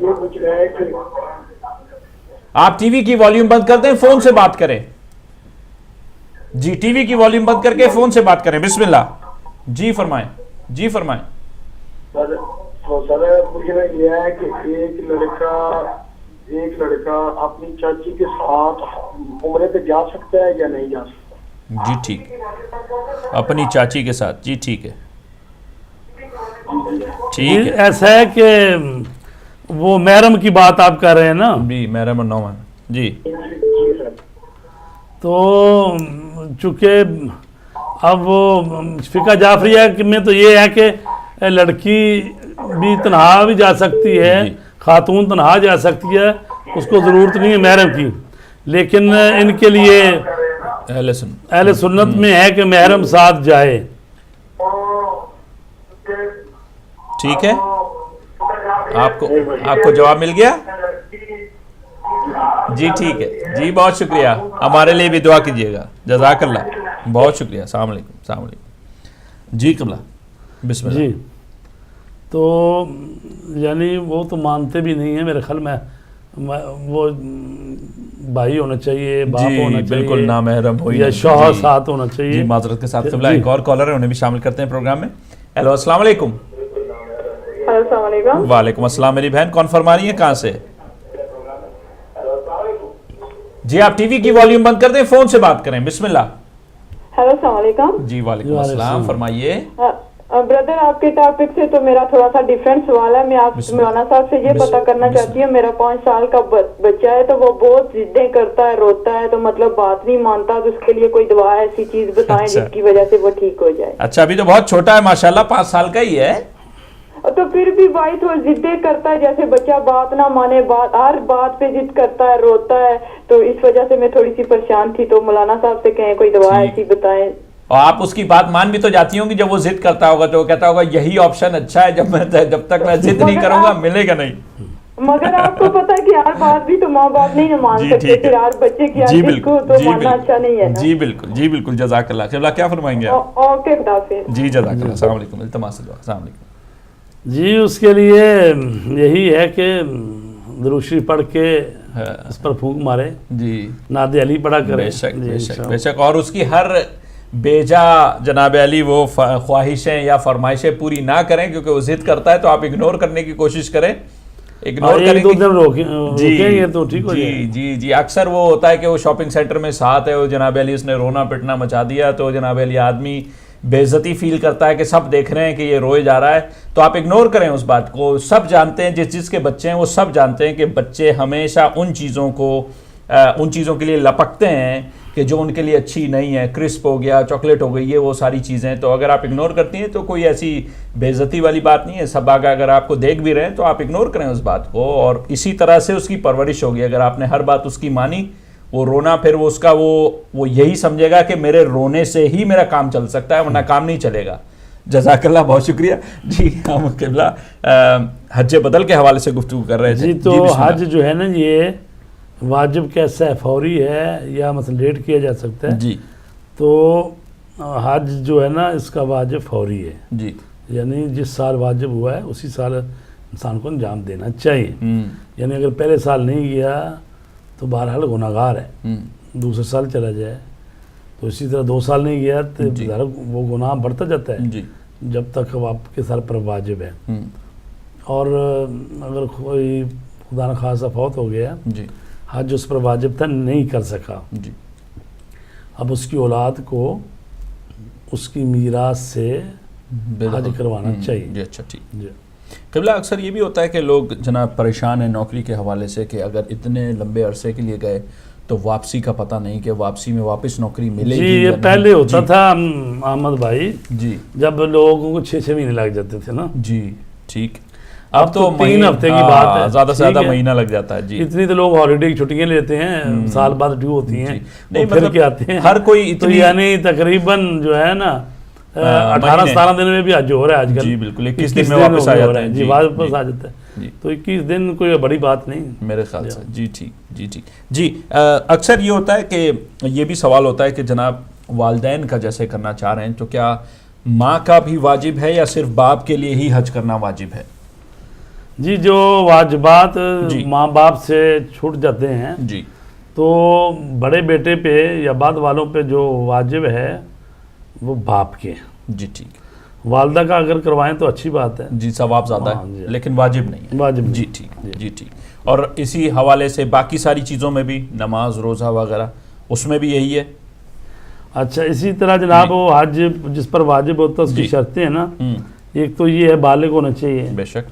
Speaker 1: آپ ٹی وی کی والیوم بند کر دیں, فون سے بات کریں. جی ٹی وی کی والیوم بند کر کے فون سے بات کریں. بسم اللہ. جی فرمائیں.
Speaker 4: سر پوچھنا یہ ہے کہ ایک لڑکا اپنی چاچی کے ساتھ عمرے پہ جا سکتا ہے یا نہیں جا سکتا؟
Speaker 1: جی ٹھیک, اپنی چاچی کے ساتھ. جی ٹھیک ہے.
Speaker 2: ایسا ہے کہ وہ محرم کی بات آپ کر رہے ہیں نا؟
Speaker 1: جی محرم اور نومان. جی
Speaker 2: تو چونکہ اب وہ فقہ جعفریہ میں تو یہ ہے کہ لڑکی بھی تنہا بھی جا سکتی ہے, خاتون تنہا جا سکتی ہے, اس کو ضرورت نہیں ہے محرم کی. لیکن ان کے لیے اہل سنت میں ہے کہ محرم ساتھ جائے.
Speaker 1: ٹھیک ہے, آپ کو جواب مل گیا. جی ٹھیک ہے. جی بہت شکریہ, ہمارے لیے بھی دعا کیجیے گا. جزاک اللہ, بہت شکریہ. السلام علیکم. جی قبلہ بسم اللہ.
Speaker 2: جی تو یعنی وہ تو مانتے بھی نہیں ہیں میرے خیال میں وہ بھائی ہونا چاہیے، باپ ہونا چاہیے،
Speaker 1: بالکل نامحرم ہو
Speaker 2: یا شوہر ساتھ ہونا چاہیے.
Speaker 1: جی معذرت کے ساتھ قبلہ ایک اور کالر ہے، انہیں بھی شامل کرتے ہیں پروگرام میں. ہیلو السلام علیکم.
Speaker 5: السلام علیکم.
Speaker 1: وعلیکم السلام. میری بہن کون فرما رہی ہیں، کہاں سے؟ جی آپ ٹی وی کی والیوم بند کر دیں، فون سے بات کریں. بسم اللہ.
Speaker 5: ہیلو السلام علیکم.
Speaker 1: جی وعلیکم السلام، فرمائیے.
Speaker 5: بردر آپ کے ٹاپک سے تو میرا تھوڑا سا ڈیفرنٹ سوال ہے. میں آپ مولانا صاحب سے یہ پتا کرنا چاہتی ہوں، میرا 5 سال کا بچہ ہے تو وہ بہت ضدیں کرتا ہے، روتا ہے، تو مطلب بات نہیں مانتا، تو اس کے لیے کوئی دعا ایسی چیز بتائیں جس کی وجہ سے وہ ٹھیک ہو جائے.
Speaker 1: اچھا ابھی تو بہت چھوٹا ہے ماشاءاللہ، 5 سال کا ہی ہے.
Speaker 5: تو پھر بھی بھائی تھوڑی ضدیں کرتا ہے، جیسے بچہ بات نہ مانے، ہر بات پہ ضد کرتا ہے، روتا ہے، تو اس وجہ سے میں تھوڑی سی پریشان تھی. تو مولانا صاحب سے کہیں کوئی دعا ایسی بتائیں.
Speaker 1: اور آپ اس کی بات مان بھی تو جاتی ہوں گی، جب وہ ضد کرتا ہوگا تو وہ کہتا ہوگا یہی آپشن اچھا ہے، جب تک میں ضد نہیں کروں گا ملے گا نہیں.
Speaker 5: مگر آپ کو پتا ہے کہ ہر بات بھی تو ماں باپ نہیں مان سکتے، پھر ہر بچے کی ہر ضد کو تو ماننا اچھا نہیں ہے نا.
Speaker 1: جی بالکل جی بالکل. جزاک اللہ خیر. کیا فرمائیں گے آپ؟
Speaker 5: اوکے خدا حافظ.
Speaker 1: جی جزاک اللہ. السلام علیکم. التماس دعا. السلام علیکم.
Speaker 2: جی اس کے لیے یہی ہے کہ درود شریف پڑھ کے اس پر پھونک مارے،
Speaker 1: جی
Speaker 2: نعت علی پڑھا کرے.
Speaker 1: بے شک بے شک بے شک. اور اس کی ہر بیجا جناب علی وہ خواہشیں یا فرمائشیں پوری نہ کریں، کیونکہ وہ ضد کرتا ہے تو آپ اگنور کرنے کی کوشش کریں. اگنور کریں
Speaker 2: 1-2 دن روکیں گے تو ٹھیک ہو جائے.
Speaker 1: جی جی جی. اکثر وہ ہوتا ہے کہ وہ شاپنگ سینٹر میں ساتھ ہے، وہ جناب علی اس نے رونا پٹنا مچا دیا، تو جناب علی آدمی بے عزتی فیل کرتا ہے کہ سب دیکھ رہے ہیں کہ یہ روئے جا رہا ہے، تو آپ اگنور کریں اس بات کو. سب جانتے ہیں، جس کے بچے ہیں وہ سب جانتے ہیں کہ بچے ہمیشہ ان چیزوں کے لیے لپکتے ہیں کہ جو ان کے لیے اچھی نہیں ہے. کرسپ ہو گیا، چاکلیٹ ہو گئی، یہ وہ ساری چیزیں. تو اگر آپ اگنور کرتی ہیں تو کوئی ایسی بے عزتی والی بات نہیں ہے. سب آگے اگر آپ کو دیکھ بھی رہے ہیں تو آپ اگنور کریں اس بات کو، اور اسی طرح سے اس کی پرورش ہوگی. اگر آپ نے ہر بات اس کی مانی، وہ رونا پھر وہ اس کا وہ یہی سمجھے گا کہ میرے رونے سے ہی میرا کام چل سکتا ہے، ورنہ کام نہیں چلے گا. جزاک اللہ، بہت شکریہ. جی ہم قبلہ حج بدل کے حوالے سے گفتگو کر رہے تھے.
Speaker 2: جی تو حج جو ہے نا یہ واجب کیسا ہے، فوری ہے یا مثلا لیٹ کیا جا سکتا ہے؟
Speaker 1: جی
Speaker 2: تو حج جو ہے نا اس کا واجب فوری ہے.
Speaker 1: جی
Speaker 2: یعنی جس سال واجب ہوا ہے اسی سال انسان کو انجام دینا چاہیے. یعنی اگر پہلے سال نہیں گیا تو بہرحال گناہگار ہے. دوسرے سال چلا جائے تو اسی طرح 2 سال نہیں گیا تو وہ گناہ بڑھتا جاتا ہے جب تک اب آپ کے سر پر واجب ہے. اور اگر کوئی خدا نخواستہ فوت ہو گیا، حج اس پر واجب تھا، نہیں کر سکا، اب اس کی اولاد کو اس کی میراث سے حج کروانا چاہیے.
Speaker 1: جی اچھا ٹھیک. قبلہ اکثر یہ بھی ہوتا ہے کہ لوگ جناب پریشان ہیں نوکری کے حوالے سے کہ اگر اتنے لمبے عرصے کے لیے گئے تو واپسی کا پتہ نہیں کہ واپسی میں واپس نوکری ملے گی.
Speaker 2: جی یہ پہلے ہوتا تھا احمد بھائی،
Speaker 1: جی
Speaker 2: جب لوگوں کو 6 مہینے لگ جاتے تھے نا.
Speaker 1: جی ٹھیک. اب تو
Speaker 2: 3 ہفتے کی بات ہے،
Speaker 1: زیادہ سے زیادہ مہینہ لگ جاتا ہے. جی
Speaker 2: اتنی تو لوگ ہالیڈے کی چھٹیاں لیتے ہیں، سال بعد ڈیو ہوتی ہیں،
Speaker 1: نہیں
Speaker 2: پھر کے آتے ہیں.
Speaker 1: ہر کوئی
Speaker 2: تو یعنی تقریباً جو ہے نا 18-17 دن میں بھی حج ہو رہا ہے آج کل.
Speaker 1: جی بالکل 21 دن میں واپس آ جاتا ہے.
Speaker 2: جی واپس آ جاتا ہے، تو 21 دن کوئی بڑی بات نہیں
Speaker 1: میرے خیال سے. جی ٹھیک جی ٹھیک. جی اکثر یہ ہوتا ہے کہ یہ بھی سوال ہوتا ہے کہ جناب والدین کا جیسے کرنا چاہ رہے ہیں تو کیا ماں کا بھی واجب ہے یا صرف باپ کے لیے ہی حج کرنا واجب ہے؟
Speaker 2: جی جو واجبات ماں باپ سے چھوٹ جاتے ہیں
Speaker 1: جی
Speaker 2: تو بڑے بیٹے پہ یا بعد والوں پہ جو واجب ہے وہ باپ کے.
Speaker 1: جی ٹھیک.
Speaker 2: والدہ کا اگر کروائیں تو اچھی بات ہے،
Speaker 1: جی ثواب زیادہ ہے لیکن واجب نہیں ہے.
Speaker 2: واجب.
Speaker 1: جی ٹھیک جی ٹھیک. اور اسی حوالے سے باقی ساری چیزوں میں بھی نماز روزہ وغیرہ اس میں بھی یہی ہے.
Speaker 2: اچھا اسی طرح جناب وہ حج جس پر واجب ہوتا ہے اس کی شرطیں ہیں نا. ایک تو یہ ہے بالغ ہونا چاہیے،
Speaker 1: بے شک،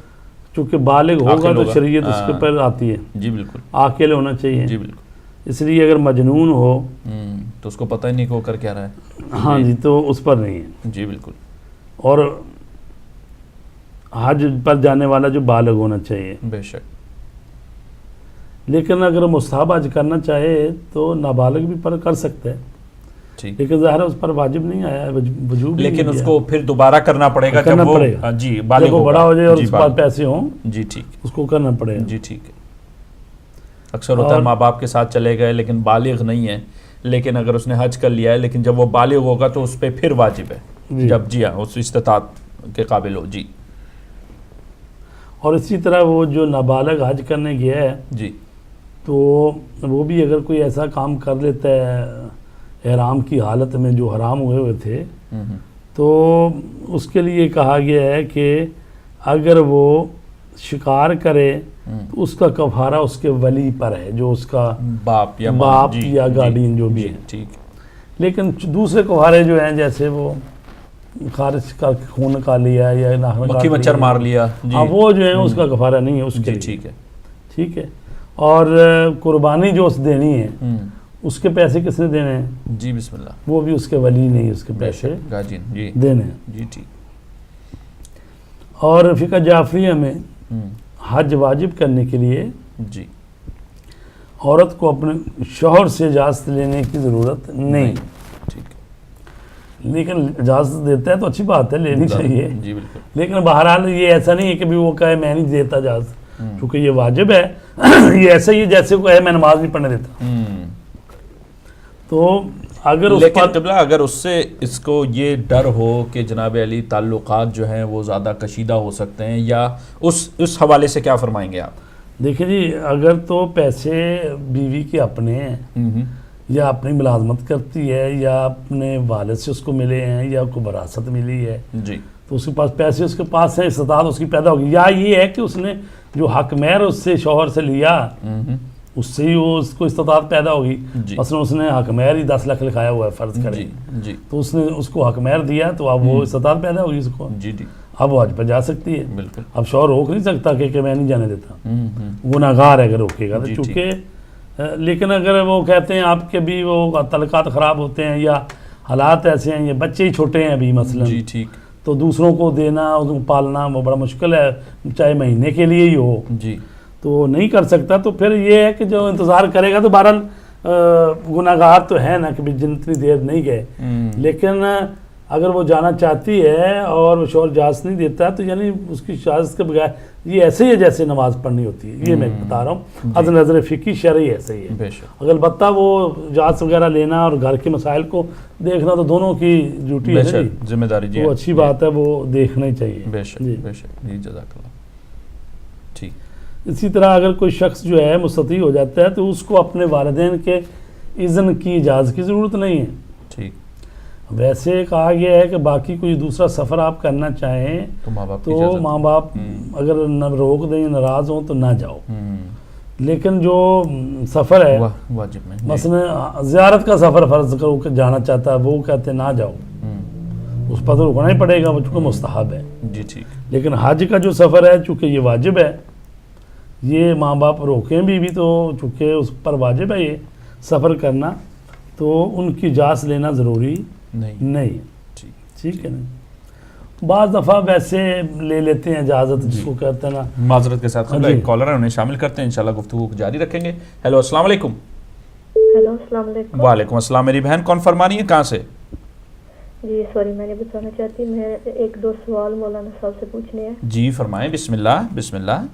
Speaker 2: چونکہ بالغ ہوگا تو شریعت اس کے پر آتی ہے.
Speaker 1: جی بالکل.
Speaker 2: عاقل ہونا چاہیے.
Speaker 1: جی بالکل.
Speaker 2: اس لیے اگر مجنون ہو
Speaker 1: تو اس کو پتہ ہی نہیں کہ وہ کر کیا رہا ہے.
Speaker 2: ہاں جی تو اس پر نہیں ہے.
Speaker 1: جی بالکل.
Speaker 2: اور حج پر جانے والا جو بالغ ہونا چاہیے.
Speaker 1: بے شک.
Speaker 2: لیکن اگر مستحب حج کرنا چاہے تو نابالغ بھی پر کر سکتا ہے، لیکن ظاہر ہے اس پر واجب نہیں آیا ہے، وجوب.
Speaker 1: لیکن اس کو پھر دوبارہ کرنا پڑے گا جب وہ جی بالغ
Speaker 2: ہو، بڑا ہو جائے اور اس کے بعد پیسے ہوں.
Speaker 1: جی ٹھیک.
Speaker 2: اس کو کرنا پڑے گا.
Speaker 1: جی ٹھیک ہے. اکثر ہوتا ہے ماں باپ کے ساتھ چلے گئے لیکن بالغ نہیں ہے، لیکن اگر اس نے حج کر لیا ہے لیکن جب وہ بالغ ہوگا تو اس پہ پھر واجب ہے جب. جی ہاں اس استطاعت کے قابل ہو. جی.
Speaker 2: اور اسی طرح وہ جو نابالغ حج کرنے گیا ہے
Speaker 1: جی.
Speaker 2: تو وہ بھی اگر کوئی ایسا کام کر لیتا ہے احرام کی حالت میں جو حرام ہوئے ہوئے تھے تو اس کے لیے کہا گیا ہے کہ اگر وہ شکار کرے تو اس کا کفارہ اس کے ولی پر ہے، جو اس کا
Speaker 1: باپ یا
Speaker 2: گارڈین جو بھی ہے.
Speaker 1: ٹھیک.
Speaker 2: لیکن دوسرے کفارے جو ہیں جیسے وہ خارج کا خون نکال لیا یا
Speaker 1: مکھی مچھر مار لیا،
Speaker 2: وہ جو ہے اس کا کفارہ نہیں ہے اس کے.
Speaker 1: ٹھیک ہے.
Speaker 2: ٹھیک ہے. اور قربانی جو اس دینی ہے اس کے پیسے کس نے دینے ہیں؟
Speaker 1: جی بسم اللہ.
Speaker 2: وہ بھی اس کے ولی نہیں، اس کے پیسے دینے ہیں.
Speaker 1: جی ٹھیک.
Speaker 2: اور فقہ جعفریہ میں حج واجب کرنے کے لیے
Speaker 1: جی
Speaker 2: عورت کو اپنے شوہر سے اجازت لینے کی ضرورت نہیں.
Speaker 1: ٹھیک.
Speaker 2: لیکن اجازت دیتا ہے تو اچھی بات ہے، لینی چاہیے.
Speaker 1: جی بالکل.
Speaker 2: لیکن بہرحال یہ ایسا نہیں ہے کہ بھی وہ کہے میں نہیں دیتا اجازت، کیونکہ یہ واجب ہے. یہ ایسا ہی ہے جیسے کوئی میں نماز نہیں پڑھنے دیتا. تو اگر
Speaker 1: اگر اس سے اس کو یہ ڈر ہو کہ جناب علی تعلقات جو ہیں وہ زیادہ کشیدہ ہو سکتے ہیں، یا اس حوالے سے کیا فرمائیں گے آپ؟
Speaker 2: دیکھیں جی، اگر تو پیسے بیوی کے اپنے ہیں یا اپنی ملازمت کرتی ہے یا اپنے والد سے اس کو ملے ہیں یا کوئی وراثت ملی ہے
Speaker 1: جی
Speaker 2: تو اس کے پاس پیسے اس کے پاس ہیں، استطاعت اس کی پیدا ہوگی، یا یہ ہے کہ اس نے جو حق مہر اس سے شوہر سے لیا اس سے ہی وہ اس کو استطاعت پیدا ہوگی. مثلا اس نے حق مہر ہی 10 لاکھ لکھایا ہوا ہے فرض کریں، تو اس نے اس کو حق مہر دیا تو اب وہ استطاعت پیدا ہوگی اس کو. اب وہ حج پہ جا سکتی ہے.
Speaker 1: بالکل.
Speaker 2: اب شوہر روک نہیں سکتا کہ میں نہیں جانے دیتا، گناہگار ہے اگر روکے گا. چونکہ لیکن اگر وہ کہتے ہیں آپ کے بھی وہ تعلقات خراب ہوتے ہیں یا حالات ایسے ہیں، یہ بچے ہی چھوٹے ہیں ابھی مثلا، تو دوسروں کو دینا ان کو پالنا وہ بڑا مشکل ہے، چاہے مہینے کے لیے ہی ہو تو نہیں کر سکتا. تو پھر یہ ہے کہ جو انتظار کرے گا تو بہرحال گناہگار تو ہے نا کہ جتنی دیر نہیں گئے. لیکن اگر وہ جانا چاہتی ہے اور وہ شوہر اجازت نہیں دیتا تو یعنی اس کی اجازت کے بغیر یہ ایسے ہی ہے جیسے نماز پڑھنی ہوتی ہے. یہ میں بتا رہا ہوں از نظر فقہی شرعی ایسے ہی ہے. اگر البتہ وہ اجازت وغیرہ لینا اور گھر کے مسائل کو دیکھنا تو دونوں کی ڈیوٹی ہے،
Speaker 1: ذمہ داری.
Speaker 2: وہ اچھی بات ہے، وہ دیکھنا ہی چاہیے.
Speaker 1: بے شک بے شک. جی جزاک اللہ. ٹھیک.
Speaker 2: اسی طرح اگر کوئی شخص جو ہے مستطیع ہو جاتا ہے تو اس کو اپنے والدین کے اذن کی اجازت کی ضرورت نہیں ہے.
Speaker 1: ٹھیک.
Speaker 2: ویسے کہا گیا ہے کہ باقی کوئی دوسرا سفر آپ کرنا چاہیں تو ماں باپ اگر روک دیں ناراض ہوں تو نہ جاؤ. لیکن جو سفر ہے
Speaker 1: واجب میں
Speaker 2: مثلا زیارت کا سفر فرض کرو کہ جانا چاہتا ہے، وہ کہتے نہ جاؤ، اس پر تو رکنا ہی پڑے گا، وہ چونکہ مستحب ہے.
Speaker 1: جی ٹھیک.
Speaker 2: لیکن حج کا جو سفر ہے چونکہ یہ واجب ہے، یہ ماں باپ روکیں بھی تو چونکہ اس پر واجب ہے یہ سفر کرنا، تو ان کی اجازت لینا ضروری نہیں. ٹھیک ہے نا. بعض دفعہ ویسے لے لیتے ہیں اجازت جس کو کہتے ہیں نا.
Speaker 1: معذرت کے ساتھ ایک کالر ہے، انہیں شامل کرتے ہیں، انشاءاللہ گفتگو جاری رکھیں گے. ہیلو السلام علیکم.
Speaker 5: ہیلو السلام علیکم.
Speaker 1: وعلیکم السلام. میری بہن کون فرما رہی ہے، کہاں سے؟
Speaker 5: جی سوری میں نے بتانا چاہتی، میں ایک دو سوال مولانا صاحب سے پوچھنے ہیں.
Speaker 1: جی فرمائیں. بسم اللہ بسم اللہ.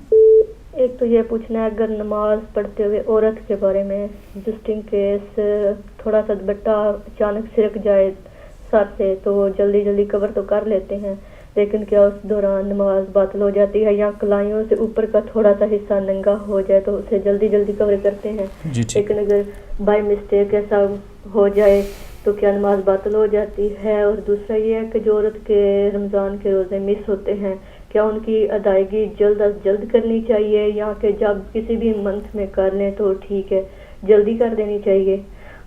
Speaker 5: ایک تو یہ پوچھنا ہے اگر نماز پڑھتے ہوئے عورت کے بارے میں جسٹ ان کیس تھوڑا سا دوپٹہ اچانک سرک جائے سر سے تو وہ جلدی کور تو کر لیتے ہیں، لیکن کیا اس دوران نماز باطل ہو جاتی ہے؟ یا کلائیوں سے اوپر کا تھوڑا سا حصہ ننگا ہو جائے تو اسے جلدی کور کرتے ہیں، لیکن اگر بائی مسٹیک ایسا ہو جائے تو کیا نماز باطل ہو جاتی ہے؟ اور دوسرا یہ ہے کہ جو عورت کے رمضان کے روزے مس ہوتے ہیں کیا ان کی ادائیگی جلد از جلد کرنی چاہیے یا کہ جب کسی بھی منتھ میں کر لیں تو ٹھیک ہے جلدی کر دینی چاہیے؟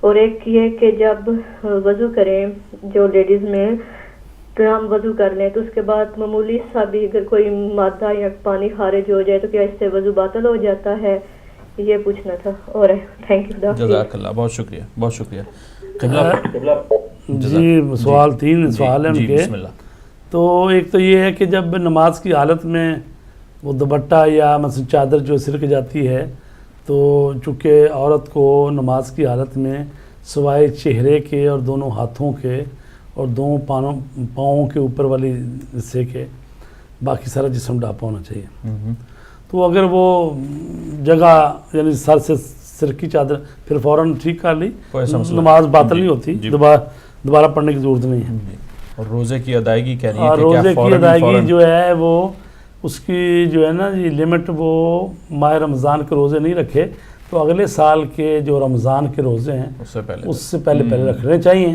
Speaker 5: اور ایک یہ کہ جب وضو کریں جو لیڈیز میں تو ہم وضو کر لیں تو اس کے بعد معمولی سا بھی اگر کوئی مادہ یا پانی خارج ہو جائے تو کیا اس سے وضو باطل ہو جاتا ہے؟ یہ پوچھنا تھا. اور تھینک یو.
Speaker 1: جزاک اللہ. بہت شکریہ بہت شکریہ.
Speaker 2: جی سوال 3 سوال ہیں ان کے. تو ایک تو یہ ہے کہ جب نماز کی حالت میں وہ دوپٹہ یا مثلا چادر جو سرک جاتی ہے تو چونکہ عورت کو نماز کی حالت میں سوائے چہرے کے اور دونوں ہاتھوں کے اور دونوں پاؤں کے اوپر والی حصے کے باقی سارا جسم ڈھانپا ہونا چاہیے. تو اگر وہ جگہ یعنی سر سے سرکی چادر پھر فوراً ٹھیک کر لی، نماز باطل نہیں ہوتی، دوبارہ پڑھنے کی ضرورت نہیں ہے.
Speaker 1: اور روزے کی ادائیگی کہہ رہی ہے
Speaker 2: اور
Speaker 1: کہ کیا
Speaker 2: روزے کی
Speaker 1: فوراً
Speaker 2: ادائیگی جو ہے وہ اس کی جو ہے نا جی لمٹ وہ ماہ رمضان کے روزے نہیں رکھے تو اگلے سال کے جو رمضان کے روزے ہیں
Speaker 1: اس سے پہلے
Speaker 2: پہلے رکھنے چاہیے،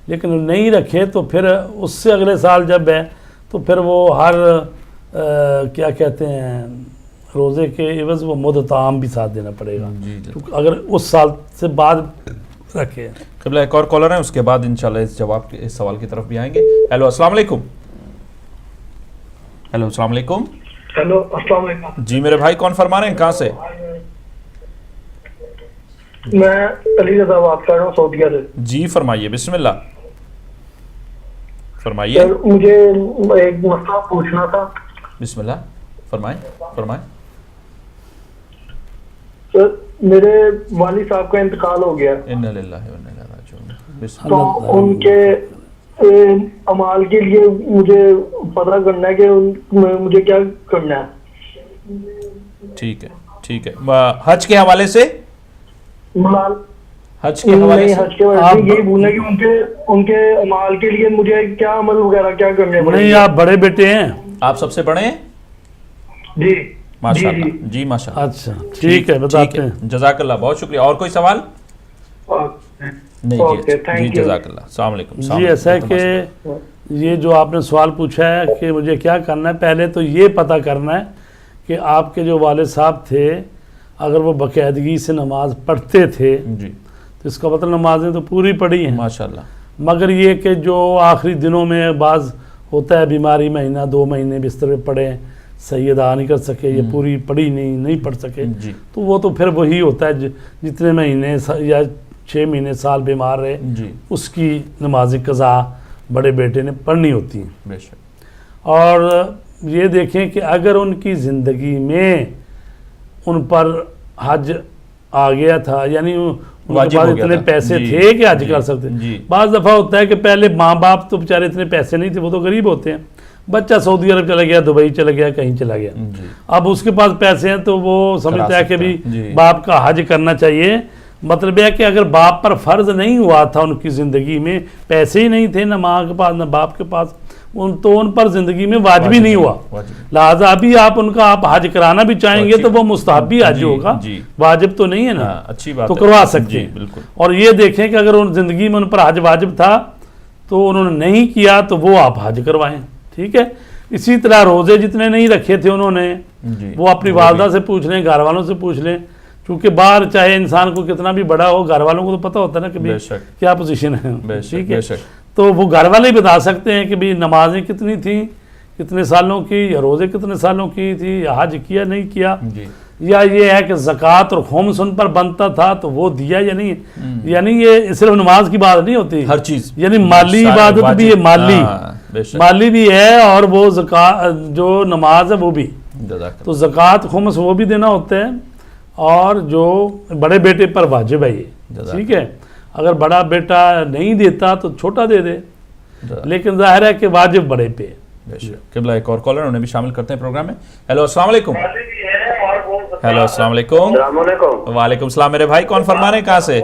Speaker 2: لیکن نہیں رکھے تو پھر اس سے اگلے سال جب ہے تو پھر وہ ہر کیا کہتے ہیں روزے کے عوض وہ مدت عام بھی ساتھ دینا پڑے گا، کیونکہ اگر اس سال سے بعد رکھے۔
Speaker 1: قبلہ ایک اور کالر ہیں، اس کے بعد انشاءاللہ اس سوال کی طرف بھی آئیں گے۔ ہیلو السلام علیکم۔ ہیلو السلام علیکم۔
Speaker 6: ہیلو السلام علیکم۔
Speaker 1: جی میرے بھائی کون فرما رہے ہیں، کہاں سے؟
Speaker 6: میں علی رضا بات کر رہا ہوں سعودیہ سے۔
Speaker 1: جی فرمائیے، بسم اللہ فرمائیے۔
Speaker 6: سر مجھے ایک مسئلہ پوچھنا تھا۔
Speaker 1: بسم اللہ فرمائیں۔
Speaker 6: سر میرے والد صاحب کا انتقال ہو گیا،
Speaker 1: انا للہ و انا الیہ راجعون۔ بسم
Speaker 6: تو
Speaker 1: اللہ۔
Speaker 6: ان کے اعمال کے لیے مجھے پتہ کرنا ہے کہ مجھے کیا کرنا ہے۔
Speaker 1: ٹھیک ہے۔ حج کے حوالے سے حج کے حوالے سے
Speaker 6: حج کے حوالے سے یہی بولنا کہ ان کے اعمال کے لیے مجھے کیا عمل وغیرہ کیا کرنے پڑے؟
Speaker 2: نہیں، آپ بڑے بیٹے ہیں؟
Speaker 1: آپ سب سے بڑے ہیں؟
Speaker 6: جی
Speaker 1: ماشاءاللہ جی ماشاءاللہ۔
Speaker 2: اچھا ٹھیک ہے، بتاتے ہیں۔
Speaker 1: جزاک اللہ، بہت شکریہ۔ اور کوئی سوال؟ نہیں
Speaker 6: اوکے،
Speaker 1: جی
Speaker 6: تھینک یو۔
Speaker 1: جزاک اللہ، السلام علیکم۔
Speaker 2: جی ایسا ہے کہ یہ جو آپ نے سوال پوچھا ہے کہ مجھے کیا کرنا ہے، پہلے تو یہ پتہ کرنا ہے کہ آپ کے جو والد صاحب تھے اگر وہ باقاعدگی سے نماز پڑھتے تھے
Speaker 1: جی
Speaker 2: تو اس کا مطلب نمازیں تو پوری پڑھی ہیں،
Speaker 1: ماشاءاللہ۔
Speaker 2: مگر یہ کہ جو آخری دنوں میں بعض ہوتا ہے بیماری مہینہ 2 مہینے بستر پہ پڑے صحیح ادا نہیں کر سکے یا پوری پڑھی نہیں پڑھ سکے،
Speaker 1: جی
Speaker 2: تو وہ تو پھر وہی ہوتا ہے جتنے مہینے یا 6 مہینے سال بیمار رہے
Speaker 1: جی
Speaker 2: اس کی نماز قضا بڑے بیٹے نے پڑھنی ہوتی ہیں۔
Speaker 1: بے شک۔
Speaker 2: اور یہ دیکھیں کہ اگر ان کی زندگی میں ان پر حج آ گیا تھا، یعنی ان کے
Speaker 1: واجب
Speaker 2: پاس
Speaker 1: ہو گیا
Speaker 2: اتنے
Speaker 1: تھا،
Speaker 2: پیسے
Speaker 1: جی،
Speaker 2: تھے کہ حج
Speaker 1: جی،
Speaker 2: کر سکتے،
Speaker 1: جی۔
Speaker 2: بعض دفعہ ہوتا ہے کہ پہلے ماں باپ تو بیچارے اتنے پیسے نہیں تھے، وہ تو غریب ہوتے ہیں، بچہ سعودی عرب چلا گیا، دبئی چلا گیا، کہیں چلا گیا،
Speaker 1: جی
Speaker 2: اب اس کے پاس پیسے ہیں تو وہ سمجھتا ہے کہ بھی
Speaker 1: جی۔
Speaker 2: باپ کا حج کرنا چاہیے۔ مطلب یہ ہے کہ اگر باپ پر فرض نہیں ہوا تھا ان کی زندگی میں، پیسے ہی نہیں تھے نہ ماں کے پاس نہ باپ کے پاس، تو ان پر زندگی میں واجب ہی نہیں ہوا، لہٰذا ابھی آپ ان کا آپ حج کرانا بھی چاہیں گے تو وہ مستحبی حج ہوگا، واجب تو نہیں ہے نا،
Speaker 1: اچھی بات
Speaker 2: تو کروا سکتے
Speaker 1: جی
Speaker 2: ہیں۔
Speaker 1: بالکل۔
Speaker 2: اور یہ دیکھیں کہ اگر ان زندگی میں ان پر حج واجب تھا تو انہوں نے نہیں کیا تو وہ آپ حج کروائیں، ٹھیک ہے۔ اسی طرح روزے جتنے نہیں رکھے تھے انہوں نے
Speaker 1: جی
Speaker 2: وہ اپنی والدہ سے پوچھ لیں، گھر والوں سے پوچھ لیں، کیونکہ باہر چاہے انسان کو کتنا بھی بڑا ہو گھر والوں کو تو پتہ ہوتا ہے نا کہ
Speaker 1: بے شک،
Speaker 2: کیا پوزیشن ہے،
Speaker 1: بے شک،
Speaker 2: ٹھیک ہے۔
Speaker 1: بے شک۔
Speaker 2: تو وہ گھر والے ہی بتا سکتے ہیں کہ بھی نمازیں کتنی تھیں، کتنے سالوں کی، یا روزے کتنے سالوں کی تھی، یا حج کیا نہیں کیا،
Speaker 1: جی
Speaker 2: یا یہ ہے کہ زکوٰۃ اور خمس ان پر بنتا تھا تو وہ دیا یا نہیں۔ یعنی یہ صرف نماز کی بات نہیں ہوتی،
Speaker 1: ہر چیز،
Speaker 2: یعنی مالی
Speaker 1: سارے
Speaker 2: عبادت
Speaker 1: واجب،
Speaker 2: بھی ہے، مالی
Speaker 1: ہاں، بے شک۔
Speaker 2: مالی بھی ہے، اور وہ زکوٰۃ جو نماز ہے وہ بھی،
Speaker 1: جزاک
Speaker 2: تو زکوٰۃ خمس وہ بھی دینا ہوتا ہے، اور جو بڑے بیٹے پر واجب ہے یہ، ٹھیک ہے۔ اگر بڑا بیٹا نہیں دیتا تو چھوٹا دے دے،
Speaker 1: اللہ۔
Speaker 2: لیکن ظاہر ہے کہ واجب بڑے پہ۔
Speaker 1: بے شک۔ قبلہ ایک اور کالر انہیں بھی شامل کرتے ہیں پروگرام میں۔ ہیلو السلام علیکم۔ ہیلو السلام علیکم۔
Speaker 7: السلام علیکم۔
Speaker 1: وعلیکم السلام۔ میرے بھائی کون فرما رہے ہیں، کہاں سے؟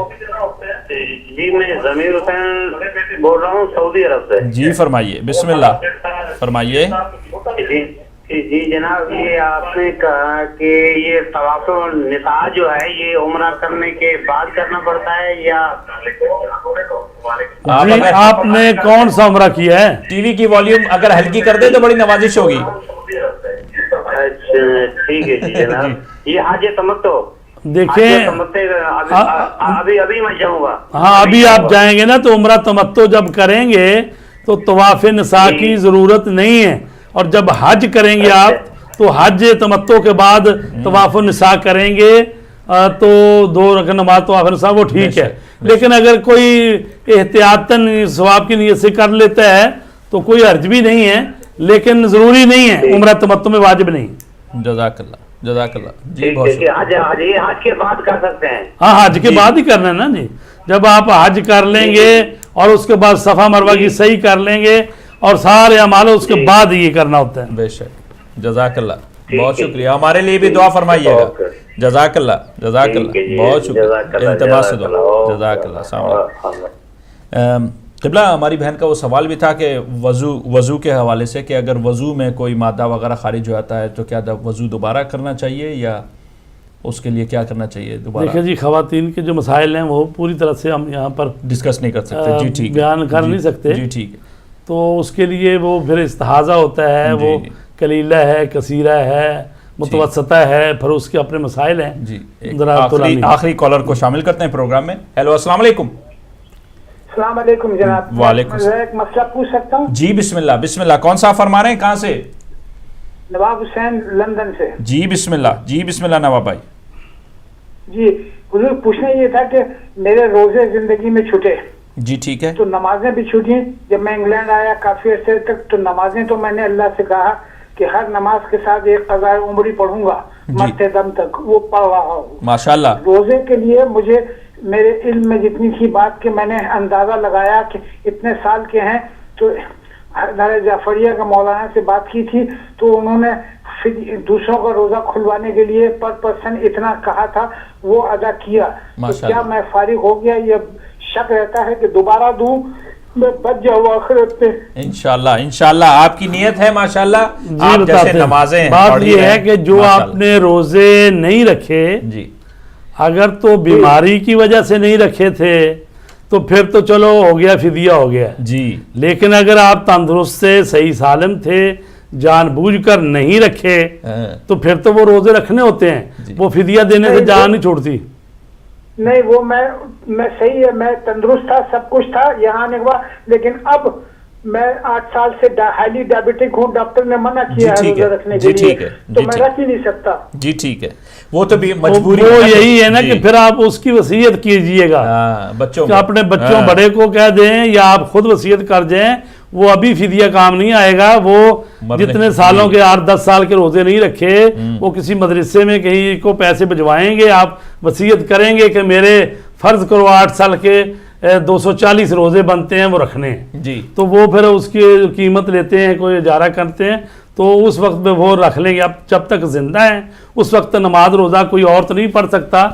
Speaker 7: جی میں ضمیر حسین بول رہا ہوں سعودی عرب سے۔
Speaker 1: جی فرمائیے، بسم اللہ فرمائیے۔
Speaker 7: جی جناب، یہ آپ نے کہا کہ یہ طواف النساء جو ہے یہ عمرہ کرنے کے بعد کرنا پڑتا ہے یا؟
Speaker 2: جی آپ نے کون سا عمرہ کیا ہے؟
Speaker 1: ٹی وی کی والیوم اگر ہلکی کر دے تو بڑی نوازش ہوگی۔
Speaker 7: اچھا ٹھیک ہے جی جناب۔ یہ حج تمتع
Speaker 2: دیکھیں،
Speaker 7: ابھی میں جاؤں گا۔
Speaker 2: ہاں ابھی آپ جائیں گے نا تو عمرہ تمتع جب کریں گے تو طواف نساء کی ضرورت نہیں ہے، اور جب حج کریں گے آپ تو حج تمتع کے بعد طواف النساء کریں گے تو 2 رکعت نماز طواف النساء وہ ٹھیک ہے، لیکن اگر کوئی احتیاطاً ثواب کی نیت سے کر لیتا ہے تو کوئی حرج بھی نہیں ہے، لیکن ضروری نہیں ہے، عمرہ تمتع میں واجب نہیں۔
Speaker 1: جزاک اللہ، جزاک اللہ جی،
Speaker 7: ٹھیک
Speaker 1: بہت
Speaker 7: ہے
Speaker 1: شکریہ۔
Speaker 7: جی، حج کے بعد کر سکتے ہیں؟
Speaker 2: ہاں حج کے بعد ہی کرنا ہے نا جی، جب آپ حج کر لیں گے اور اس کے بعد صفا مروہ کی صحیح کر لیں گے اور سارے اعمال اس کے بعد یہ کرنا ہوتا ہے۔
Speaker 1: بے شک، جزاک اللہ، بہت شکریہ۔ ہمارے لیے بھی دعا فرمائیے گا۔ جزاک اللہ، جزاک اللہ، بہت شکریہ، التماس سے دعا، جزاک اللہ، السلام علیکم۔ قبلہ ہماری بہن کا وہ سوال بھی تھا کہ وضو کے حوالے سے کہ اگر وضو میں کوئی مادہ وغیرہ خارج ہو جاتا ہے تو کیا وضو دوبارہ کرنا چاہیے یا اس کے لیے کیا کرنا چاہیے دوبارہ؟
Speaker 2: دیکھیں جی، خواتین کے جو مسائل ہیں وہ پوری طرح سے ہم یہاں پر
Speaker 1: ڈسکس نہیں کر سکتے، جی ٹھیک،
Speaker 2: بیان کر نہیں سکتے،
Speaker 1: جی ٹھیک ہے.
Speaker 2: تو اس کے لیے وہ پھر استحاضہ ہوتا ہے، وہ قلیلہ ہے، کثیرہ ہے، متوسطہ ہے، پھر اس کے اپنے مسائل ہیں.
Speaker 1: جی
Speaker 2: ذرا
Speaker 1: آخری کالر کو شامل کرتے ہیں پروگرام میں. ہیلو، السلام علیکم.
Speaker 8: السلام علیکم جناب.
Speaker 1: وعلیکم السلام.
Speaker 8: ایک مسئلہ پوچھ سکتا ہوں؟
Speaker 1: جی بسم اللہ، بسم اللہ. کون سا فرما رہے ہیں، کہاں سے؟
Speaker 8: نواب حسین لندن سے.
Speaker 1: جی بسم اللہ، جی بسم اللہ نواب بھائی.
Speaker 8: جی حضور، پوچھنا یہ تھا کہ میرے روزے زندگی میں چھوٹے.
Speaker 1: جی ٹھیک ہے.
Speaker 8: تو نمازیں بھی چھوٹی. جب میں انگلینڈ آیا کافی عرصے تک تو نمازیں تو میں نے اللہ سے کہا کہ ہر نماز کے ساتھ ایک قضاء عمری پڑھوں گا مرتے دم تک، وہ پڑھ رہا ہوں
Speaker 1: ماشاءاللہ.
Speaker 8: روزے کے لیے مجھے میرے علم میں جتنی تھی بات کہ میں نے اندازہ لگایا کہ اتنے سال کے ہیں، تو دار جعفریہ کا مولانا سے بات کی تھی تو انہوں نے دوسروں کا روزہ کھلوانے کے لیے پر پرسن اتنا کہا تھا، وہ ادا کیا. تو کیا میں فارغ ہو گیا؟ یہ شک رہتا ہے کہ دوبارہ دوں، میں بچ جاؤں آخرت میں.
Speaker 1: انشاءاللہ آپ کی نیت ہے ماشاءاللہ.
Speaker 2: آپ جیسے
Speaker 1: نمازیں
Speaker 2: بات یہ ہے کہ جو آپ نے روزے نہیں رکھے،
Speaker 1: جی
Speaker 2: اگر تو بیماری کی وجہ سے نہیں رکھے تھے تو پھر تو چلو ہو گیا، فدیہ ہو گیا
Speaker 1: جی.
Speaker 2: لیکن اگر آپ تندرست سے صحیح سالم تھے، جان بوجھ کر نہیں رکھے تو پھر تو وہ روزے رکھنے ہوتے ہیں، وہ فدیہ دینے سے جان نہیں چھوڑتی.
Speaker 8: نہیں، وہ میں صحیح ہے، میں تندرست تھا، سب کچھ تھا یہاں آنے کے بعد، لیکن اب میں 8 سال سے ہائیلی ڈائبیٹک ہوں، ڈاکٹر نے منع کیا ہے روزہ رکھنے کے لیے، تو میں رکھ ہی نہیں سکتا.
Speaker 1: جی ٹھیک ہے. وہ تو بھی مجبوری،
Speaker 2: وہ یہی ہے نا کہ پھر آپ اس کی وصیت کیجئے گا
Speaker 1: بچوں،
Speaker 2: کہ اپنے بچوں بڑے کو کہہ دیں یا آپ خود وصیت کر دیں. وہ ابھی فدیہ کام نہیں آئے گا. وہ جتنے سالوں کے 8-10 سال کے روزے نہیں رکھے، وہ کسی مدرسے میں کہیں کو پیسے بھجوائیں گے، آپ وصیت کریں گے کہ میرے فرض کرو 8 سال کے 240 روزے بنتے ہیں وہ رکھنے ہیں
Speaker 1: جی.
Speaker 2: تو وہ پھر اس کی قیمت لیتے ہیں، کوئی اجارہ کرتے ہیں، تو اس وقت میں وہ رکھ لیں گے. اب جب تک زندہ ہیں اس وقت نماز روزہ کوئی اور تو نہیں پڑھ سکتا،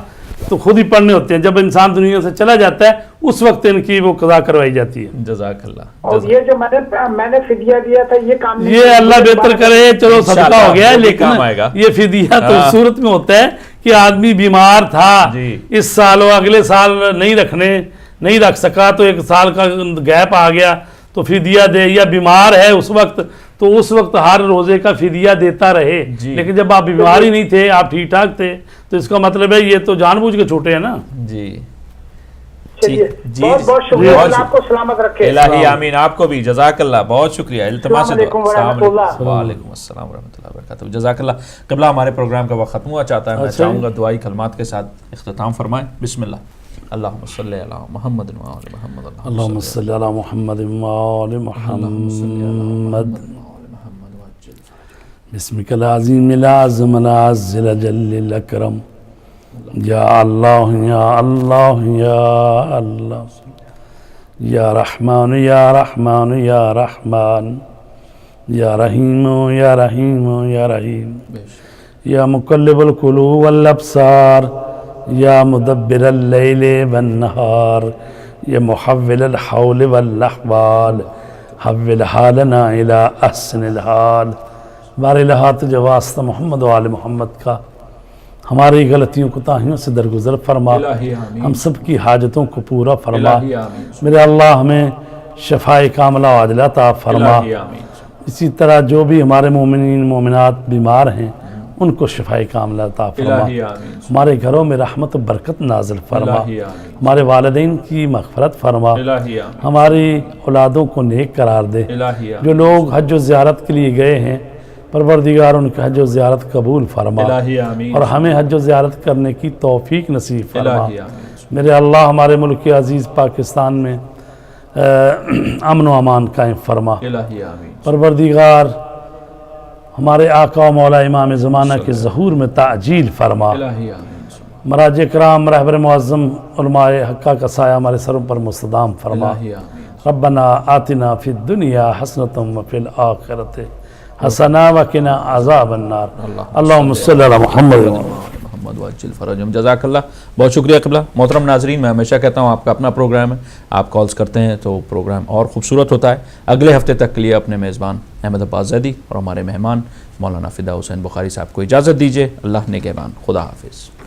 Speaker 2: تو خود ہی پڑھنے ہوتے ہیں. جب انسان دنیا سے چلا جاتا ہے اس وقت ان کی وہ قضا کروائی جاتی ہے.
Speaker 1: جزاک اللہ.
Speaker 8: اور یہ جو میں نے فدیہ دیا تھا یہ کام نہیں،
Speaker 2: یہ اللہ بہتر کرے، چلو صدقہ ہو گیا ہے، لیکن یہ فدیہ تو صورت میں ہوتا ہے کہ آدمی بیمار تھا اس سال اور اگلے سال نہیں رکھ سکا تو 1 سال کا گیپ آ گیا تو فدیہ دے، یا بیمار ہے اس وقت تو اس وقت ہر روزے کا فدیہ دیتا رہے. لیکن جب آپ بیمار ہی نہیں تھے، آپ ٹھیک ٹھاک تھے، تو اس کا مطلب ہے یہ تو جان بوجھ کے چھوٹے ہیں نا.
Speaker 1: جی
Speaker 8: بہت بہت شکریہ، اللہ آپ کو سلامت رکھے.
Speaker 1: الہی آمین. آپ کو بھی جزاک اللہ، بہت شکریہ. التماس
Speaker 8: السلام علیکم ورحمۃ اللہ.
Speaker 1: وعلیکم السلام ورحمۃ اللہ وبرکاتہ. جزاک اللہ. قبلہ ہمارے پروگرام کا وقت ختم ہوا چاہتا ہے، میں چاہوں گا دعائی کلمات کے ساتھ اختتام فرمائیں. بسم اللہ. اللہم صلی علی محمد وآل محمد.
Speaker 2: اللہم صلی علی محمد وآل محمد. بسمک العظیم العظم العزل جل الاکرم. یا اللہ یا اللہ یا اللہ، یا رحمان یا رحمان یا رحمان، یا رحیم یا رحیم یا رحیم، یا مقلب القلوب والابصار، یا مدبر اللیل والنہار، یا محول الحول والاحوال، حول حالنا الى احسن الحال. بار الہا تجھے واسطہ محمد و آل محمد کا ہماری غلطیوں کوتاہیوں سے درگزر فرما، ہم سب کی حاجتوں کو پورا فرما. میرے اللہ ہمیں شفائے کاملہ و عاجلہ عطا فرما. اسی طرح جو بھی ہمارے مومنین مومنات بیمار ہیں ان کو شفائے کاملہ عطا فرما. ہمارے گھروں میں رحمت و برکت نازل فرما. ہمارے والدین کی مغفرت فرما. ہماری اولادوں کو نیک قرار دے. جو لوگ حج و زیارت کے لیے گئے ہیں پروردگار ان کا حج و زیارت قبول فرما، اور ہمیں حج و زیارت کرنے کی توفیق نصیب فرما. میرے اللہ ہمارے ملک عزیز پاکستان میں امن و امان قائم فرما. پروردگار ہمارے آقا و مولا امام زمانہ کے ظہور میں تعجیل فرما. مراجع کرام رہبر معظم علماء حقہ کا سایہ ہمارے سروں پر مستدام فرما. ربنا آتنا فی الدنیا حسنۃ وفی الآخرۃ حسنہ وقنا عذاب النار. اللہم صلی علی محمد.
Speaker 1: محمد وعجل فرجهم. جزاک اللہ, بہت شکریہ قبلہ. محترم ناظرین, میں ہمیشہ کہتا ہوں آپ کا اپنا پروگرام ہے, آپ کالز کرتے ہیں تو پروگرام اور خوبصورت ہوتا ہے. اگلے ہفتے تک کے لیے اپنے میزبان احمد عباس زیدی اور ہمارے مہمان مولانا فدا حسین بخاری صاحب کو اجازت دیجیے. اللہ نگہبان, خدا حافظ.